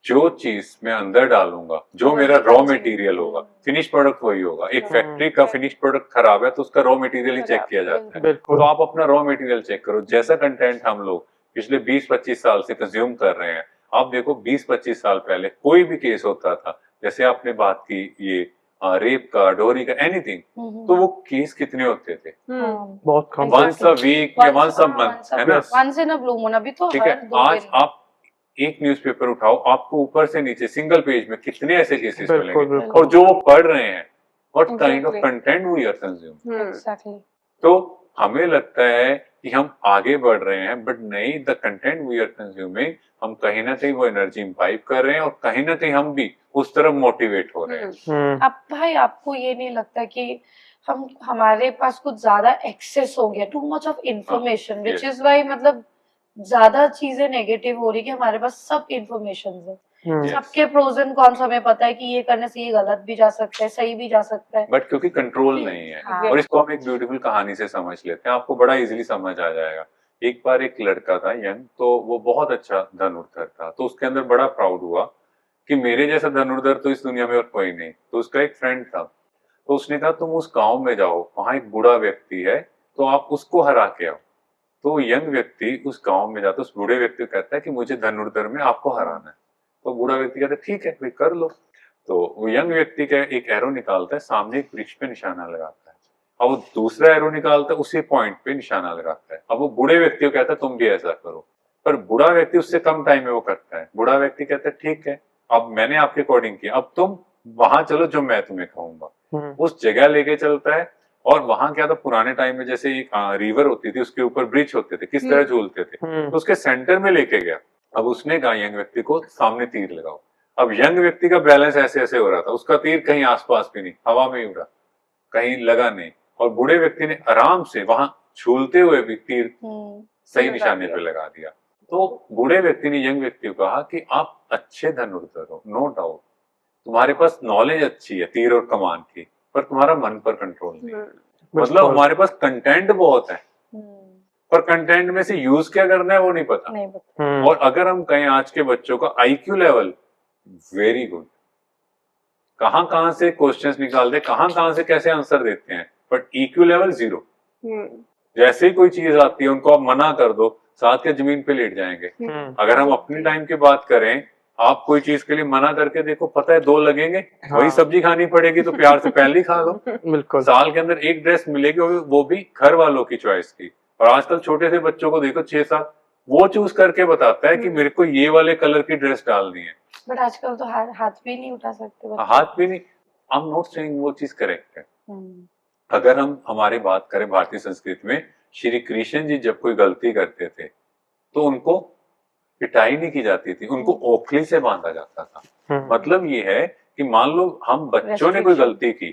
जो चीज मैं अंदर डालूंगा, जो मेरा रॉ मटेरियल होगा, फिनिश प्रोडक्ट वही होगा। एक फैक्ट्री का फिनिश प्रोडक्ट खराब है तो उसका रॉ मटेरियल ही चेक किया जाता है। तो आप अपना रॉ मटेरियल चेक करो। जैसा कंटेंट हम लोग पिछले 20-25 साल से कंज्यूम कर रहे हैं, आप देखो 20-25 साल पहले कोई भी केस होता था, जैसे आपने बात की ये रेप का, डोरी का, एनीथिंग, तो वो केस कितने होते थे? बहुत कम, वंस अ वीक या वंस अ मंथ, है ना। Once in a blue moon. अभी तो ठीक है। आज आप एक न्यूज़पेपर उठाओ, आपको ऊपर से नीचे सिंगल पेज में कितने ऐसे केसेस मिलेंगे, और जो वो पढ़ रहे हैं, what kind of content we are consume. Exactly. तो हमें लगता है कि हम आगे बढ़ रहे हैं, बट नहीं, the content we are consuming, हम कहीं ना कहीं वो एनर्जी इम्बाइब कर रहे हैं, और कहीं ना कहीं हम भी उस तरफ मोटिवेट हो रहे हैं। अब भाई आपको ये नहीं लगता कि हमारे पास कुछ ज्यादा एक्सेस हो गया, too much of information, which is why मतलब ज्यादा चीजें नेगेटिव हो रही कि हमारे पास सब इंफॉर्मेशन है, सबके प्रोज एंड कॉन्स हमें पता है कि ये करने से ये गलत भी जा सकता है, सही भी जा सकता है, बट क्योंकि कंट्रोल नहीं है। हाँ। और इसको हम एक ब्यूटीफुल कहानी से समझ लेते हैं, आपको बड़ा इजीली समझ आ जाएगा। एक बार एक लड़का था यंग, तो वो बहुत अच्छा धनुर्धर था, तो उसके अंदर बड़ा प्राउड हुआ कि मेरे जैसा धनुर्धर तो इस दुनिया में और कोई नहीं। तो उसका एक फ्रेंड था, तो उसने कहा तुम उस गांव में जाओ, वहां एक बूढ़ा व्यक्ति है, तो आप उसको हरा के आओ। तो यंग व्यक्ति उस गांव में जाता है, उस बूढ़े व्यक्ति को कहता है कि मुझे धनुर्धर में आपको हराना है। तो बूढ़ा व्यक्ति कहता है ठीक है, कोई कर लो। तो वो यंग व्यक्ति का एक एरो निकालता है, सामने एक वृक्ष पे निशाना लगाता है, अब वो दूसरा एरो निकालता है, उसी पॉइंट पे निशाना लगाता है। अब वो बूढ़े व्यक्ति को कहता है तुम भी ऐसा करो, पर बूढ़ा व्यक्ति उससे कम टाइम में वो करता है। बूढ़ा व्यक्ति कहता है ठीक है, अब मैंने आपके अकॉर्डिंग किया, अब तुम वहां चलो जो मैं तुम्हें कहूंगा। उस जगह लेके चलता है, और वहां क्या था, पुराने टाइम में जैसे एक रिवर होती थी, उसके ऊपर ब्रिज होते थे, किस तरह झूलते थे, तो उसके सेंटर में लेके गया। अब उसने कहा यंग व्यक्ति को सामने तीर लगाओ। अब यंग व्यक्ति का बैलेंस ऐसे ऐसे हो रहा था, उसका तीर कहीं आसपास भी नहीं, हवा में ही उड़ा, कहीं लगा नहीं। और बूढ़े व्यक्ति ने आराम से वहां झूलते हुए भी तीर सही निशाने पे लगा दिया। तो बूढ़े व्यक्ति ने यंग व्यक्ति को कहा कि आप अच्छे धनुर्धर हो, नो डाउट, तुम्हारे पास नॉलेज अच्छी है तीर और कमान की, पर तुम्हारा मन पर कंट्रोल नहीं है। मतलब हमारे पास कंटेंट बहुत है, पर कंटेंट में से यूज क्या करना है वो नहीं पता। और अगर हम कहें आज के बच्चों का आईक्यू लेवल वेरी गुड, कहां कहां से क्वेश्चंस निकालते, कहां से कैसे आंसर देते हैं, बट ईक्यू लेवल 0। जैसे ही कोई चीज आती है उनको आप मना कर दो, साथ के जमीन पे लेट जाएंगे। अगर हम अपने टाइम की बात करें, आप कोई चीज के लिए मना करके देखो, पता है 2 लगेंगे, वही सब्जी खानी पड़ेगी तो प्यार से पहले ही खा लो। बिल्कुल। साल के अंदर एक ड्रेस मिलेगी, वो भी घर वालों की चॉइस की। और आजकल छोटे से बच्चों को देखो 6-7, वो चूज करके बताता है कि मेरे को ये वाले कलर की ड्रेस डालनी है। बट आजकल तो हाथ भी नहीं उठा सकते बच्चे। हाथ भी नहीं। आई एम नॉट सेइंग वो चीज करेक्ट है। अगर हम हमारी बात करें भारतीय संस्कृति में, श्री कृष्ण जी जब कोई गलती करते थे तो उनको पिटाई नहीं की जाती थी, उनको ओखली से बांधा जाता था। मतलब ये है कि मान लो हम बच्चों ने कोई गलती की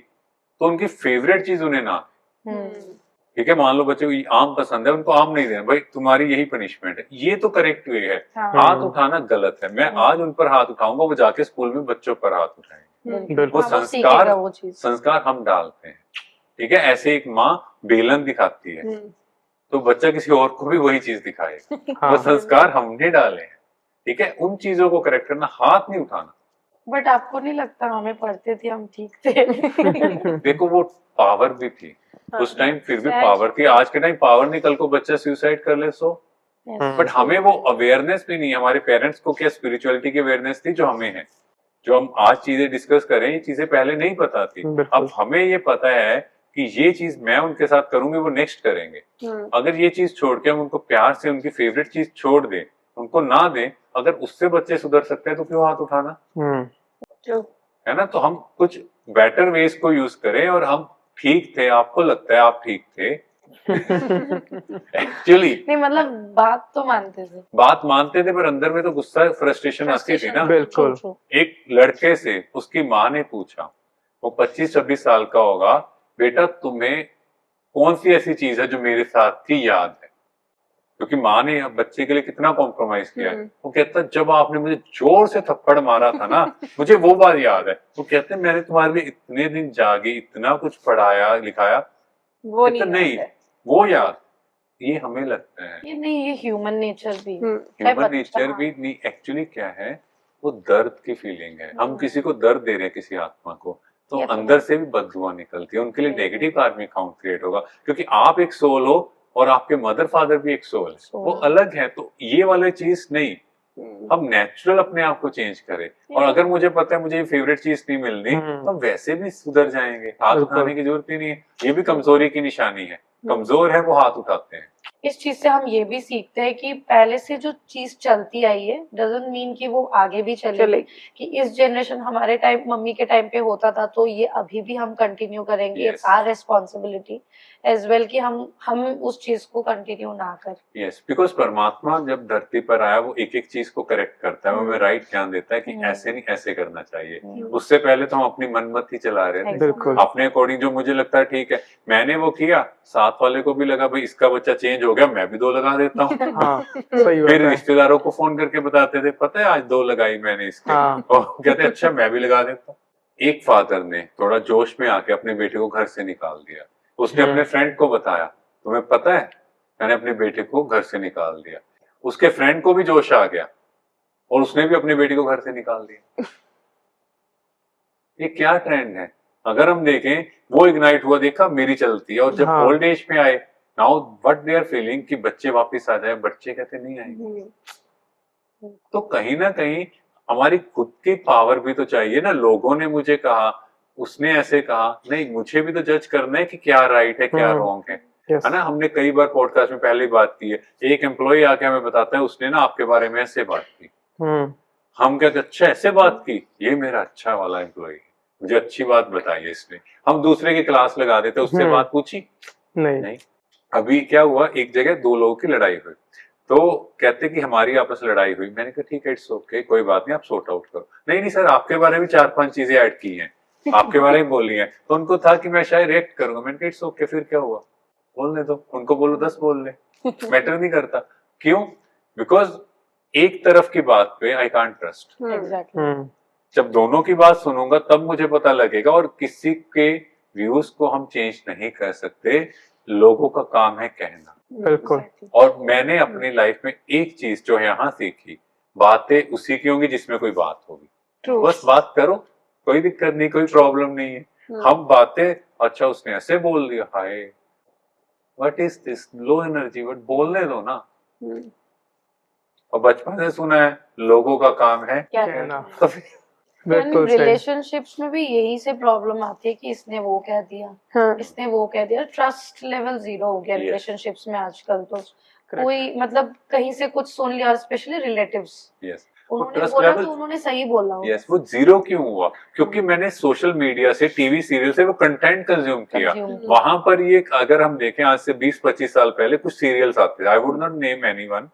तो उनकी फेवरेट चीज उन्हें ना, ठीक है, मान लो बच्चे को आम पसंद है, उनको आम नहीं देना, भाई तुम्हारी यही पनिशमेंट है, ये तो करेक्ट वे है। हाथ उठाना गलत है, मैं आज उन पर हाथ उठाऊंगा, वो जाके स्कूल में बच्चों पर हाथ उठाएंगे। वो संस्कार हम डालते हैं, ठीक है। ऐसे एक माँ बेलन दिखाती है तो बच्चा किसी और को भी वही चीज दिखाएगा। वो संस्कार हमने डाले हैं, ठीक है। उन चीजों को करेक्ट करना, हाथ नहीं उठाना। बट आपको नहीं लगता हमें पढ़ते थे हम ठीक थे? देखो वो पावर भी थी उस टाइम, फिर भी पावर थी। आज के टाइम पावर नहीं, कल को बच्चा सुसाइड कर ले सो। बट हमें वो अवेयरनेस भी नहीं। हमारे पेरेंट्स को क्या स्पिरिचुअलिटी की अवेयरनेस थी जो हमें है, जो हम आज चीजें डिस्कस करें, ये चीजें पहले नहीं पता थी। अब हमें ये पता है कि ये चीज मैं उनके साथ करूंगी, वो नेक्स्ट करेंगे। अगर ये चीज छोड़ के हम उनको प्यार से उनकी फेवरेट चीज छोड़ दें, उनको ना दें, अगर उससे बच्चे सुधर सकते हैं तो क्यों हाथ उठाना, है ना। तो हम कुछ बेटर वेज को यूज करें। और हम ठीक थे, आपको लगता है आप ठीक थे एक्चुअली नहीं, मतलब बात तो मानते थे, बात मानते थे, पर अंदर में तो गुस्सा, फ्रस्ट्रेशन आती थी ना। बिल्कुल। एक लड़के से उसकी माँ ने पूछा, वो 25-26 साल का होगा, बेटा तुम्हें कौन सी ऐसी चीज है जो मेरे साथ थी याद है, क्योंकि माँ ने बच्चे के लिए कितना कॉम्प्रोमाइज किया है। वो कहता जब आपने मुझे जोर से थप्पड़ मारा था ना, मुझे वो बात याद है। वो कहते मैंने तुम्हारे लिए इतने दिन जागी, इतना कुछ पढ़ाया लिखाया, वो नहीं, वो याद। ये हमें लगता है ये नहीं, ये ह्यूमन नेचर भी ह्यूमन नेचर भी नहीं। एक्चुअली क्या है, वो दर्द की फीलिंग है। हम किसी को दर्द दे रहे हैं, किसी आत्मा को, तो अंदर से भी बददुआ निकलती है। उनके लिए नेगेटिव कार्मिक अकाउंट क्रिएट होगा, क्योंकि आप एक सोल हो और आपके मदर फादर भी एक सोल है, वो अलग है। तो ये वाली चीज नहीं, हम नेचुरल अपने आप को चेंज करें। और अगर मुझे पता है मुझे ये फेवरेट चीज नहीं मिलनी, तो हम वैसे भी सुधर जाएंगे। हाथ उठाने की जरूरत ही नहीं है। ये भी कमजोरी की निशानी है, कमजोर है वो हाथ उठाते हैं। इस चीज से हम ये भी सीखते हैं कि पहले से जो चीज चलती आई है डजंट मीन कि वो आगे भी चलेगी। कि इस जनरेशन, हमारे टाइम, मम्मी के टाइम पे होता था, तो ये अभी भी हम कंटिन्यू करेंगे। It's our responsibility as well कि हम उस चीज को कंटिन्यू ना करें। यस, बिकॉज परमात्मा जब धरती पर आया, वो एक एक चीज को करेक्ट करता है, वो हमें राइट ज्ञान देता है कि ऐसे नहीं, ऐसे करना चाहिए। उससे पहले तो हम अपनी मनमत ही चला रहे थे, अपने अकॉर्डिंग जो मुझे लगता है ठीक है। मैंने वो किया, साथ वाले को भी लगा भाई इसका बच्चा चेंज हो गया, मैं भी 2 लगा देता हूँ। फिर रिश्तेदारों को फोन करके बताते थे, पता है आज 2 लगाई मैंने इसके। और कहते अच्छा मैं भी लगा देता हूँ। एक फादर ने थोड़ा जोश में आके अपने बेटे को घर से निकाल दिया। उसने अपने फ्रेंड को बताया, तुम्हें पता है मैंने अपने बेटे को घर से निकाल दिया। उसके फ्रेंड को भी जोश आ गया और उसने भी अपने बेटे को घर से निकाल दिया। ये क्या ट्रेंड है? अगर हम देखें, वो इग्नाइट हुआ, देखा मेरी चलती है। और जब ओल्ड एज में आए, now what they are feeling कि बच्चे वापस आ जाए, बच्चे कहते नहीं आएंगे। तो कहीं ना कहीं हमारी खुद की पावर भी तो चाहिए ना। लोगों ने मुझे कहा, उसने ऐसे कहा, नहीं, मुझे भी तो जज करना है कि क्या राइट है क्या रॉन्ग है ना। हमने कई बार पॉडकास्ट में पहले ही बात की है। एक एम्प्लॉय आके हमें बताता है उसने ना आपके बारे में ऐसे बात की। हम कहते अच्छा ऐसे बात की, ये मेरा अच्छा वाला एम्प्लॉय है, मुझे अच्छी बात बताई है इसने। हम दूसरे की क्लास लगा देते, उससे बात पूछी नहीं। अभी क्या हुआ, एक जगह दो लोगों की लड़ाई हुई, तो कहते कि हमारी आपस में लड़ाई हुई। मैंने कहा ठीक है, इट्स ओके, कोई बात नहीं, आप सॉर्ट आउट करो। नहीं नहीं सर, आपके बारे में 4-5 चीजें ऐड की हैं, आपके बारे में बोली हैं, तो उनको था कि मैं शायद रिएक्ट करूंगा। मैंने कहा इट्स ओके, फिर क्या हुआ, बोलने दो, उनको बोलो 10 बोल ले, मैटर नहीं करता। क्यों? बिकॉज एक तरफ की बात पे आई कांट ट्रस्ट। एग्जैक्टली। जब दोनों की बात सुनूंगा तब मुझे पता लगेगा, और किसी के व्यूज को हम चेंज नहीं कर सकते, लोगों का काम है कहना। बिल्कुल। और मैंने अपनी लाइफ में एक चीज जो यहाँ सीखी, बातें उसी की होंगी जिसमें कोई बात होगी। True. बस बात करो, कोई दिक्कत नहीं, कोई प्रॉब्लम नहीं है। हम बातें, अच्छा उसने ऐसे बोल दिया, hi what is this, low energy, but बोलने दो ना। और बचपन से सुना है लोगों का काम है क्या कहना। तो फिर बिल्कुल सही। रिलेशनशिप्स में भी यही से प्रॉब्लम आती है कि इसने वो कह दिया, हाँ इसने वो कह दिया। ट्रस्ट लेवल 0 हो गया Yes. रिलेशनशिप्स में आजकल। तो कोई मतलब कहीं से कुछ सुन लिया, स्पेशली रिलेटिव्स, यस, उन्होंने trust बोला level- तो उन्होंने सही बोला होगा। यस, वो 0 क्यों हुआ? क्योंकि मैंने सोशल मीडिया से, टीवी सीरियल से वो कंटेंट कंज्यूम किया। Consume। वहां पर ये, अगर हम देखें आज से 20-25 साल पहले कुछ सीरियल्स आते थे, I would not name anyone,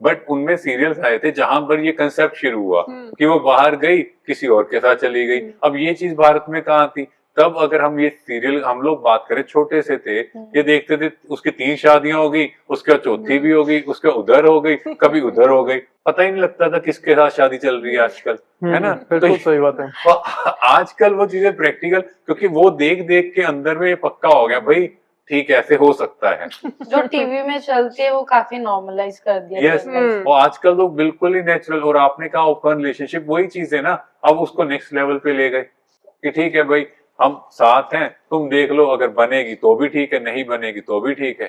but उनमें सीरियल्स आए थे जहां पर ये कंसेप्ट शुरू हुआ कि वो बाहर गई, किसी और के साथ चली गई। अब ये चीज भारत में कहाँ थी तब? अगर हम ये सीरियल, हम लोग बात करें, छोटे से थे, ये देखते थे, उसकी 3 शादियां हो गई, उसके बाद चौथी भी हो गई, उसके उधर हो गई, कभी उधर हो गई, पता ही नहीं लगता था किसके साथ शादी चल रही है आजकल, है ना? बिल्कुल तो सही बात है। आजकल वो चीजें प्रैक्टिकल, क्योंकि वो देख देख के अंदर में ये पक्का हो गया, भाई ठीक ऐसे हो सकता है। जो टीवी में चलती है वो काफी नॉर्मलाइज कर दिया यस, real life में। वो आजकल तो बिल्कुल ही नेचुरल। और आपने कहा ओपन रिलेशनशिप, वही चीज है ना, अब उसको नेक्स्ट लेवल पे ले गए कि ठीक है भाई, हम साथ हैं, तुम देख लो, अगर बनेगी तो भी ठीक है, नहीं बनेगी तो भी ठीक है,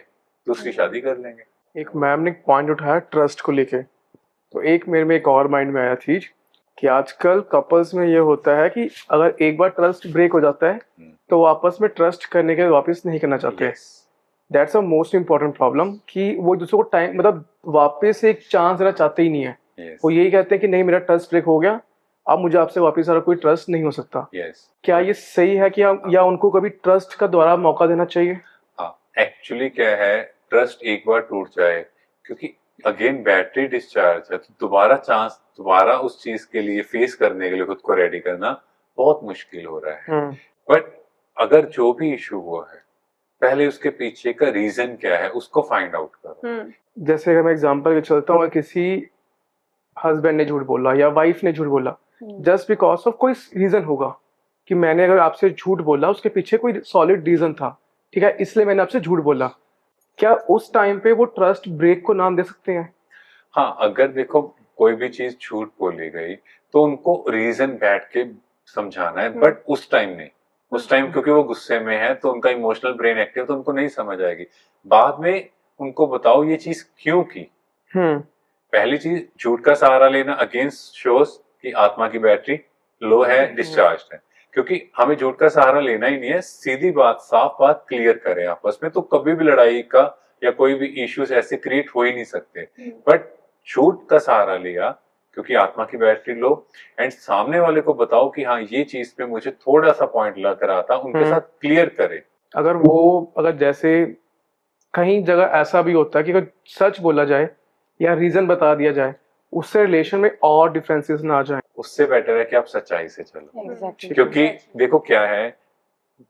दूसरी शादी कर लेंगे। एक मैम ने एक पॉइंट उठाया ट्रस्ट को लेके, तो एक मेरे में एक और माइंड में आया चीज कि आजकल कपल्स में ये होता है कि अगर एक बार ट्रस्ट ब्रेक हो जाता है तो वो आपस में ट्रस्ट करने के वापस नहीं करना चाहते। Yes. That's a most important problem कि वो एक दूसरे को टाइम, मतलब वापस एक चांस देना चाहते ही नहीं है। Yes. वो यही कहते हैं कि नहीं, मेरा ट्रस्ट ब्रेक हो गया, अब मुझे आपसे वापस सारा कोई ट्रस्ट नहीं हो सकता। Yes. क्या ये सही है कि या उनको कभी ट्रस्ट का दोबारा मौका देना चाहिए? हाँ, एक्चुअली क्या है, ट्रस्ट एक बार टूट जाए, क्योंकि अगेन बैटरी डिस्चार्ज है, तो दोबारा चांस, दोबारा उस चीज के लिए फेस करने के लिए खुद को रेडी करना बहुत मुश्किल हो रहा है। बट अगर जो भी इशू हुआ है, पहले उसके पीछे का रीजन क्या है उसको फाइंड आउट करो। जैसे अगर मैं एग्जांपल के चलता हूँ, किसी हस्बैंड ने झूठ बोला या वाइफ ने झूठ बोला, जस्ट बिकॉज ऑफ कोई रीजन होगा कि मैंने अगर आपसे झूठ बोला, उसके पीछे कोई सॉलिड रीजन था, ठीक है, इसलिए मैंने आपसे झूठ बोला। क्या उस टाइम पे वो ट्रस्ट ब्रेक को नाम दे सकते हैं? हाँ, अगर देखो कोई भी चीज झूठ बोली गई तो उनको रीजन बैठ के समझाना है, बट उस टाइम नहीं। उस टाइम क्योंकि वो गुस्से में है तो उनका इमोशनल ब्रेन एक्टिव, तो उनको नहीं समझ आएगी। बाद में उनको बताओ ये चीज क्यों की। पहली चीज, झूठ का सहारा लेना अगेंस्ट शोज कि आत्मा की बैटरी लो है, डिस्चार्ज है, क्योंकि हमें झूठ का सहारा लेना ही नहीं है। सीधी बात, साफ बात क्लियर करें आपस में, तो कभी भी लड़ाई का या कोई भी इश्यूज ऐसे क्रिएट हो ही नहीं सकते। बट झूठ का सहारा लिया क्योंकि आत्मा की बैटरी लो, एंड सामने वाले को बताओ कि हाँ ये चीज पे मुझे थोड़ा सा पॉइंट लग रहा था, उनके साथ क्लियर करे। अगर जैसे कहीं जगह ऐसा भी होता है कि अगर सच बोला जाए या रीजन बता दिया जाए, उससे रिलेशन में और डिफरेंसेस ना आ जाए, उससे बेटर है कि आप सच्चाई से चलो। Exactly. क्योंकि देखो क्या है,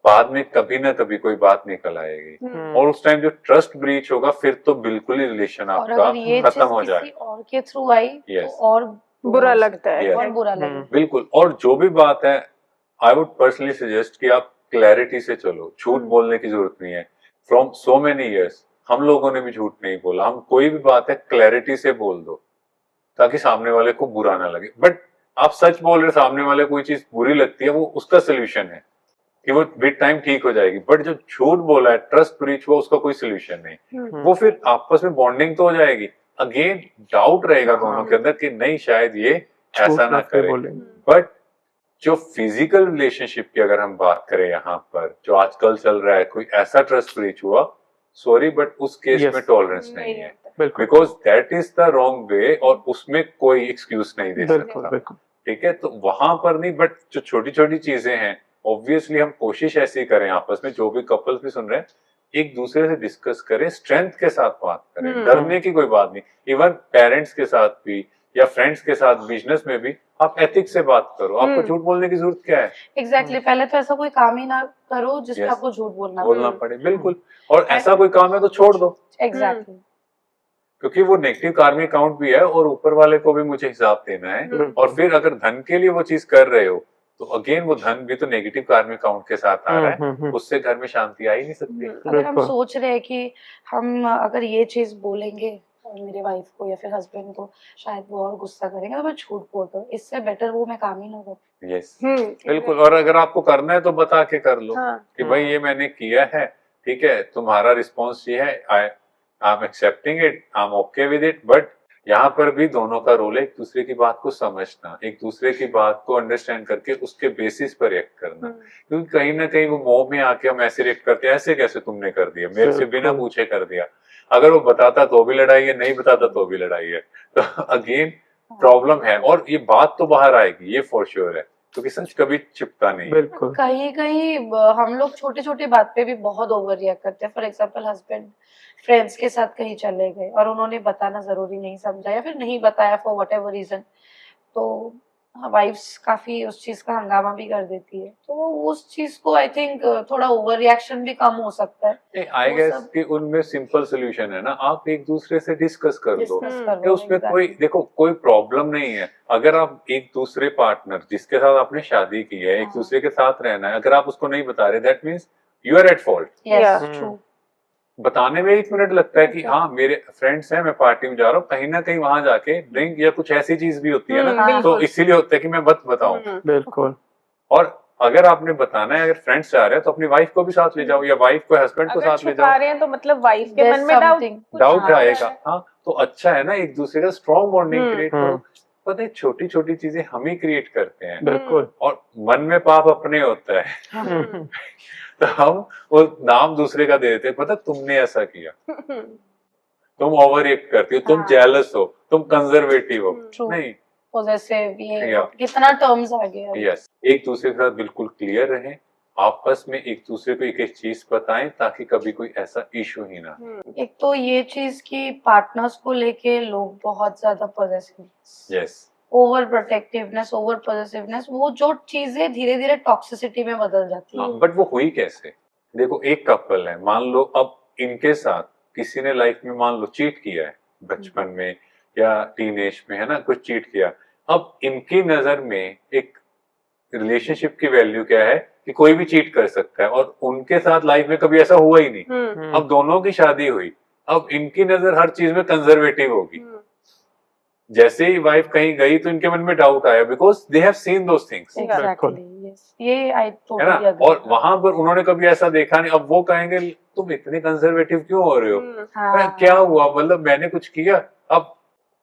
बाद में कभी ना कभी कोई बात निकल आएगी, और उस टाइम जो ट्रस्ट ब्रीच होगा, फिर तो बिल्कुल ही रिलेशन और आपका अगर ये खत्म चीज हो किसी जाए। और के थ्रू आई तो Yes. और बुरा लगता है। Yes. और बुरा लगे। बिल्कुल। और जो भी बात है, आई वुड पर्सनली सजेस्ट कि आप क्लैरिटी से चलो, झूठ बोलने की जरूरत नहीं है। फ्रॉम सो मेनी इयर्स हम लोगों ने भी झूठ नहीं बोला। हम कोई भी बात है क्लैरिटी से बोल दो ताकि सामने वाले को बुरा ना लगे। बट आप सच बोल रहे, सामने वाले को कोई चीज बुरी लगती है, वो उसका सोल्यूशन है कि वो विद टाइम ठीक हो जाएगी। बट जो झूठ बोला है, ट्रस्ट ब्रीच हुआ, उसका कोई सोल्यूशन नहीं। वो फिर आपस में बॉन्डिंग तो हो जाएगी, अगेन डाउट रहेगा दोनों के अंदर कि नहीं शायद ये ऐसा ना करे। बट जो फिजिकल रिलेशनशिप की अगर हम बात करें, यहाँ पर जो आजकल चल रहा है, कोई ऐसा ट्रस्ट ब्रीच हुआ, सॉरी बट उस केस Yes. में टॉलरेंस नहीं है, बिल्कुल because that is the wrong way, और उसमें कोई एक्सक्यूज नहीं दे बिल्कुल सकता। बिल्कुल। ठीक है, तो वहां पर नहीं, बट जो छोटी छोटी चीजें हैं ऑब्वियसली हम कोशिश ऐसी करें आपस में, जो भी कपल्स भी सुन रहे हैं, एक दूसरे से डिस्कस करें, स्ट्रेंथ के साथ बात करें, डरने की कोई बात नहीं। इवन पेरेंट्स के साथ भी या फ्रेंड्स के साथ, बिजनेस में भी आप एथिक्स से बात करो। आपको झूठ बोलने की जरूरत क्या है? एग्जैक्टली पहले तो ऐसा कोई काम ही ना करो जिसमें Yes. आपको झूठ बोलना पड़े, बिल्कुल। और ऐसा कोई काम है तो छोड़ दो, एग्जैक्टली क्योंकि वो नेगेटिव कार्मिक अकाउंट भी है और ऊपर वाले को भी मुझे हिसाब देना है। और फिर अगर धन के लिए वो चीज कर रहे हो तो अगेन वो धन भी तो नेगेटिव कार्मिक अकाउंट के साथ आ रहा है, उससे घर में शांति आ ही नहीं सकती। अगर हम सोच रहे हैं कि हम अगर ये चीज बोलेंगे मेरे वाइफ को या फिर हस्बैंड को, शायद वो और गुस्सा करेंगे, तो मैं झूठ बोल दूं, इससे बेटर वो मैं काम ही ना करूं। यस, बिल्कुल। और अगर आपको करना है तो बता के कर लो कि भाई ये मैंने किया है, ठीक है, तुम्हारा रिस्पॉन्स ये है, I am accepting it, I am okay with it. But यहाँ पर भी दोनों का रोल है एक दूसरे की बात को समझना, एक दूसरे की बात को अंडरस्टैंड करके उसके बेसिस पर रिएक्ट करना। क्योंकि कहीं ना कहीं वो मोह में आके हम ऐसे रिएक्ट करते हैं, ऐसे कैसे तुमने कर दिया, मेरे से बिना पूछे कर दिया। अगर वो बताता तो भी लड़ाई है, नहीं बताता तो भी लड़ाई है। तो अगेन प्रॉब्लम है, और ये बात तो बाहर आएगी, ये फॉर श्योर है, क्योंकि सच कभी छिपता नहीं। बिल्कुल। कहीं कहीं हम लोग छोटी छोटी बात पे भी बहुत ओवर रिएक्ट करते हैं। फॉर एग्जांपल हस्बैंड फ्रेंड्स के साथ कहीं चले गए और उन्होंने बताना जरूरी नहीं समझा या फिर नहीं बताया फॉर वट एवर रीजन, तो वाइफ्स काफी उस चीज का हंगामा भी कर देती है। तो उस चीज को आई थिंक थोड़ा ओवर रिएक्शन भी कम हो सकता है। आई गेस कि उनमें सिंपल सोल्यूशन है ना, आप एक दूसरे से डिस्कस कर दो डिस्कस कर कि लो, उसमें exactly. कोई देखो कोई प्रॉब्लम नहीं है। अगर आप एक दूसरे पार्टनर जिसके साथ आपने शादी की है, एक हाँ। दूसरे के साथ रहना है, अगर आप उसको नहीं बता रहे, that means you are at fault. Yes, Yeah. true. बताने में 1 मिनट लगता है कि हाँ मेरे फ्रेंड्स हैं, मैं पार्टी में जा रहा हूँ, कहीं ना कहीं वहां जाके ड्रिंक या कुछ ऐसी चीज भी होती है ना, तो बिल्कुल। इसीलिए होता है कि मैं मत बताऊं। बिल्कुल। और अगर आपने बताना है, अगर फ्रेंड्स जा रहे हैं तो अपनी वाइफ को भी साथ ले जाओ, या वाइफ को हस्बैंड को अगर साथ ले छुपा जाओ। रहे हैं तो मतलब वाइफ के There's मन में डाउट something. डाउट हाँ। आएगा, हाँ, तो अच्छा है ना, एक दूसरे का स्ट्रॉन्ग बॉन्डिंग क्रिएट करो। हम्म। पता है छोटी छोटी चीजें हम ही क्रिएट करते हैं, बिल्कुल। और मन में पाप अपने होता है। तो हम वो नाम दूसरे का दे देते हैं, पता तुमने ऐसा किया, तुम ओवर रिएक्ट करती हो, तुम हाँ। जेलस हो, तुम कंजर्वेटिव हो। True. नहीं, पॉजेसिव, ये Yeah. कितना टर्म्स आ गया है। यस, एक दूसरे के साथ बिल्कुल क्लियर रहें, आपस में एक दूसरे को एक एक चीज बताएं ताकि कभी कोई ऐसा इशू ही ना। एक तो ये चीज कि पार्टनर्स को लेके लोग बहुत ज्यादा पॉजेसिवनेस, यस, ओवर प्रोटेक्टिवनेस, ओवर पॉजेसिवनेस, वो जो चीजें धीरे धीरे टॉक्सिसिटी में बदल जाती है। बट वो हुई कैसे? देखो एक कपल है, मान लो अब इनके साथ किसी ने लाइफ में मान लो चीट किया है, बचपन में या टीनेज में, है ना, कुछ चीट किया। अब इनकी नजर में एक रिलेशनशिप की वैल्यू क्या है कि कोई भी चीट कर सकता है, और उनके साथ लाइफ में कभी ऐसा हुआ ही नहीं। अब दोनों की शादी हुई, अब इनकी नजर हर चीज में कंजर्वेटिव होगी। जैसे ही वाइफ कहीं गई तो इनके मन में डाउट आया, because they have seen those things, exactly, yes, ये आई है टोटली ना। एग्री। और वहां पर उन्होंने कभी ऐसा देखा नहीं। अब वो कहेंगे तुम इतने कंजर्वेटिव क्यों हो रहे हो, क्या हुआ, मतलब मैंने कुछ किया। अब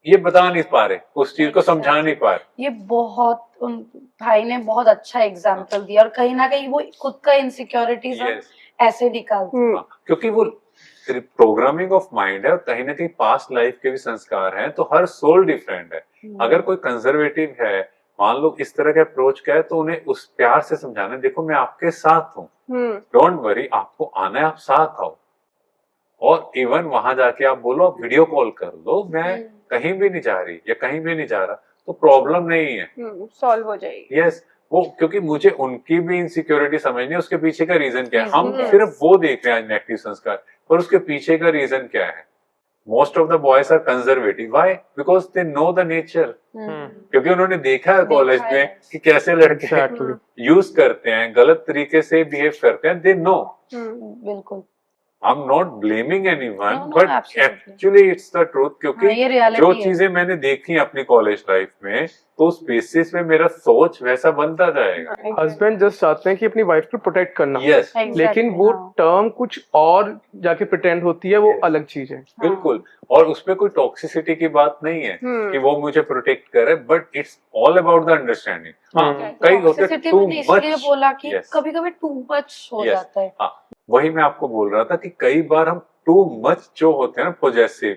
ये बता नहीं पा रहे, उस चीज को समझा नहीं पा रहे। ये बहुत उन भाई ने बहुत अच्छा एग्जाम्पल दिया, और कहीं ना कहीं वो खुद का इनसिक्योरिटीज Yes. ऐसे निकालते हैं। हाँ, क्योंकि वो प्रोग्रामिंग ऑफ माइंड है, और कहीं ना कहीं पास्ट लाइफ के भी संस्कार हैं, तो हर सोल डिफरेंट है। अगर कोई कंजर्वेटिव है, मान लो इस तरह का अप्रोच का है, तो उन्हें उस प्यार से समझाना, देखो मैं आपके साथ हूँ, डोंट वरी, आपको आना है, आप साथ आओ। और इवन वहां जाके आप बोलो, आप वीडियो कॉल कर लो, मैं कहीं भी नहीं जा रही या कहीं भी नहीं जा रहा, तो प्रॉब्लम नहीं है, सॉल्व हो जाएगी। यस। वो क्योंकि मुझे उनकी भी इनसिक्योरिटी समझनी है, उसके पीछे का रीजन क्या है। हम Yes. सिर्फ वो देख रहे हैं नेगेटिव संस्कार, पर उसके पीछे का रीजन क्या है। Most of the boys are conservative, why? Because they know the nature, क्योंकि उन्होंने देखा है कॉलेज देखा में है। कि कैसे लड़के Exactly. यूज करते हैं, गलत तरीके से बिहेव करते हैं, दे नो। बिल्कुल, I'm not blaming anyone, No, no, but absolutely. actually it's the truth, हाँ, क्योंकि ये reality जो है। चीजें मैंने देखी अपनी कॉलेज लाइफ में, तो उस बेसिस पे मेरा सोच वैसा बनता जाएगा। हस्बैंड जस्ट चाहते हैं कि अपनी वाइफ को प्रोटेक्ट करना, यस, Exactly, लेकिन वो हाँ। टर्म कुछ और जाके प्रिटेंड होती है, वो Yes. अलग चीज है। बिल्कुल। और उसमें कोई टॉक्सिसिटी की बात नहीं है कि वो मुझे प्रोटेक्ट करे, but it's all about the understanding. हाँ, कई होते हैं Toxicity टू मैंने इसलिए मच। बोला कि Yes. कभी कभी टू मच हो Yes. जाता है। हाँ, वही मैं आपको बोल रहा था कि कई बार हम टू मच जो होते हैं ना पॉजेसिव,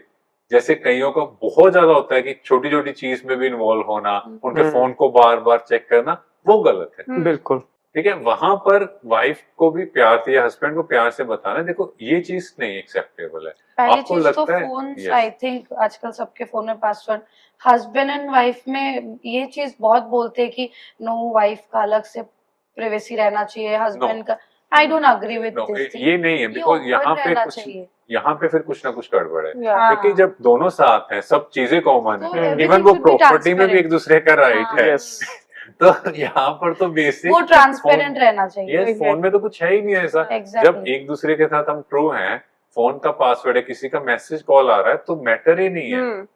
जैसे कईयों का बहुत ज्यादा होता है कि छोटी छोटी चीज में भी इन्वॉल्व होना, उनके फोन को बार बार चेक करना, वो गलत है। बिल्कुल। ठीक है, वहां पर वाइफ को भी प्यार से या हस्बैंड को प्यार से बताना, देखो ये चीज नहीं एक्सेप्टेबल है। पहली आपको चीज तो लगता है फोन, yes. आई थिंक आजकल सबके फोन में पासवर्ड, हस्बैंड एंड वाइफ में ये चीज बहुत बोलते हैं कि नो, वाइफ का अलग से प्राइवेसी रहना चाहिए, हस्बैंड का, I don't agree with No, this ये नहीं है, बिकॉज यहाँ पे रहना कुछ, चाहिए। यहाँ पे फिर कुछ ना कुछ गड़बड़ है। Yeah. क्योंकि जब दोनों साथ हैं, सब चीजें कॉमन तो है, everything इवन वो should be प्रॉपर्टी में भी transparent. एक दूसरे का राइट हाँ. है, यस तो यहाँ पर तो बेसिक वो ट्रांसपेरेंट रहना चाहिए। यस, फोन में तो कुछ है ही नहीं ऐसा। Exactly. जब एक दूसरे के साथ हम ट्रू हैं, फोन का पासवर्ड है, किसी का मैसेज कॉल आ रहा है, तो मैटर ही नहीं है। Hmm.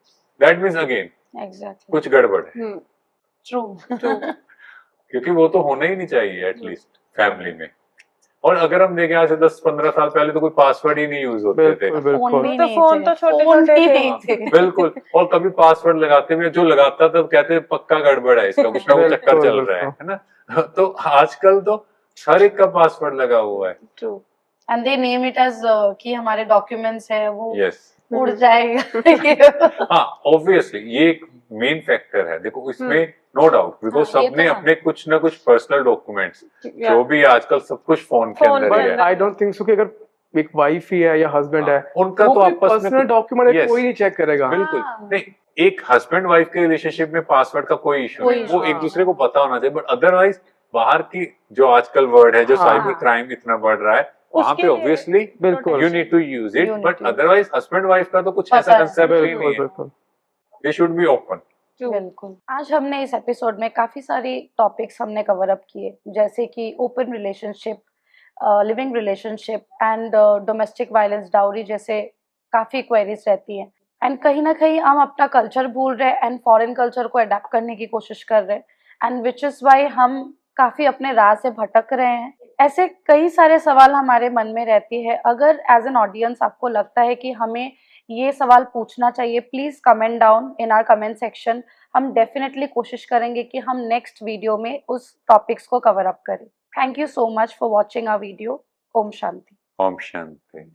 That means again exactly, कुछ गड़बड़ है, Hmm. ट्रू। क्योंकि वो तो होना ही नहीं चाहिए एटलीस्ट फैमिली में। और अगर हम देखें आज से 10-15 साल पहले तो कोई पासवर्ड ही नहीं यूज होते थे। बिल्कुल फोन बिल्कुल भी तो नहीं फोन थे, तो छोटे फोन छोटे भी थे। नहीं थे। बिल्कुल, और कभी पासवर्ड लगाते हुए जो लगाता था तो कहते पक्का गड़बड़ है, इसका कुछ ना कुछ चक्कर चल रहा है ना। तो आजकल तो हर एक का पासवर्ड लगा हुआ है। True. And they name it as कि हमारे डॉक्यूमेंट्स है वो यस, उड़ जाएगा। हाँ ऑब्वियसली ये एक मेन फैक्टर है। देखो इसमें नो डाउट, बिकॉज हाँ, ये सबने तो अपने कुछ ना कुछ पर्सनल डॉक्यूमेंट्स Yeah. जो भी आजकल सब कुछ फोन के फोन अंदर के ही है, अंदर। आई डोंट थिंक सो कि अगर एक वाइफ ही है या हस्बैंड है उनका वो तो कोई आपस में पर्सनल डॉक्यूमेंट Yes. कोई नहीं चेक करेगा। बिल्कुल हाँ। नहीं, एक हस्बैंड वाइफ के रिलेशनशिप में पासवर्ड का कोई इशू कोई नहीं, issue वो एक नहीं। दूसरे को पता होना चाहिए। बट अदरवाइज बाहर की जो आजकल वर्ड है, जो हाँ। साइबर क्राइम इतना बढ़ रहा है, वहां उसके पे लिए ऑब्वियसली बिल्कुल you need to use it. You need but to use otherwise husband wife का तो कुछ पता ऐसा है। कंसेप्ट ही बिल्कुल नहीं है, बिल्कुल they should be open. True. बिल्कुल। आज हमने इस एपिसोड में काफी सारी टॉपिक्स हमने कवर अप किए, जैसे कि open relationship, living relationship and domestic violence, dowry जैसे काफी क्वेरीज रहती हैं। एंड कहीं ना कहीं हम अपना कल्चर भूल रहे हैं एंड फॉरेन कल्चर को अडेप्ट करने की कोशिश कर रहे हैं, एंड विच इज वाई हम काफी अपने राह से भटक रहे हैं। ऐसे कई सारे सवाल हमारे मन में रहती है। अगर एज एन ऑडियंस आपको लगता है कि हमें ये सवाल पूछना चाहिए, please comment down in our comment section. हम डेफिनेटली कोशिश करेंगे कि हम नेक्स्ट वीडियो में उस टॉपिक्स को कवर अप करें। Thank you so much for watching our video. ओम शांति। ओम शांति।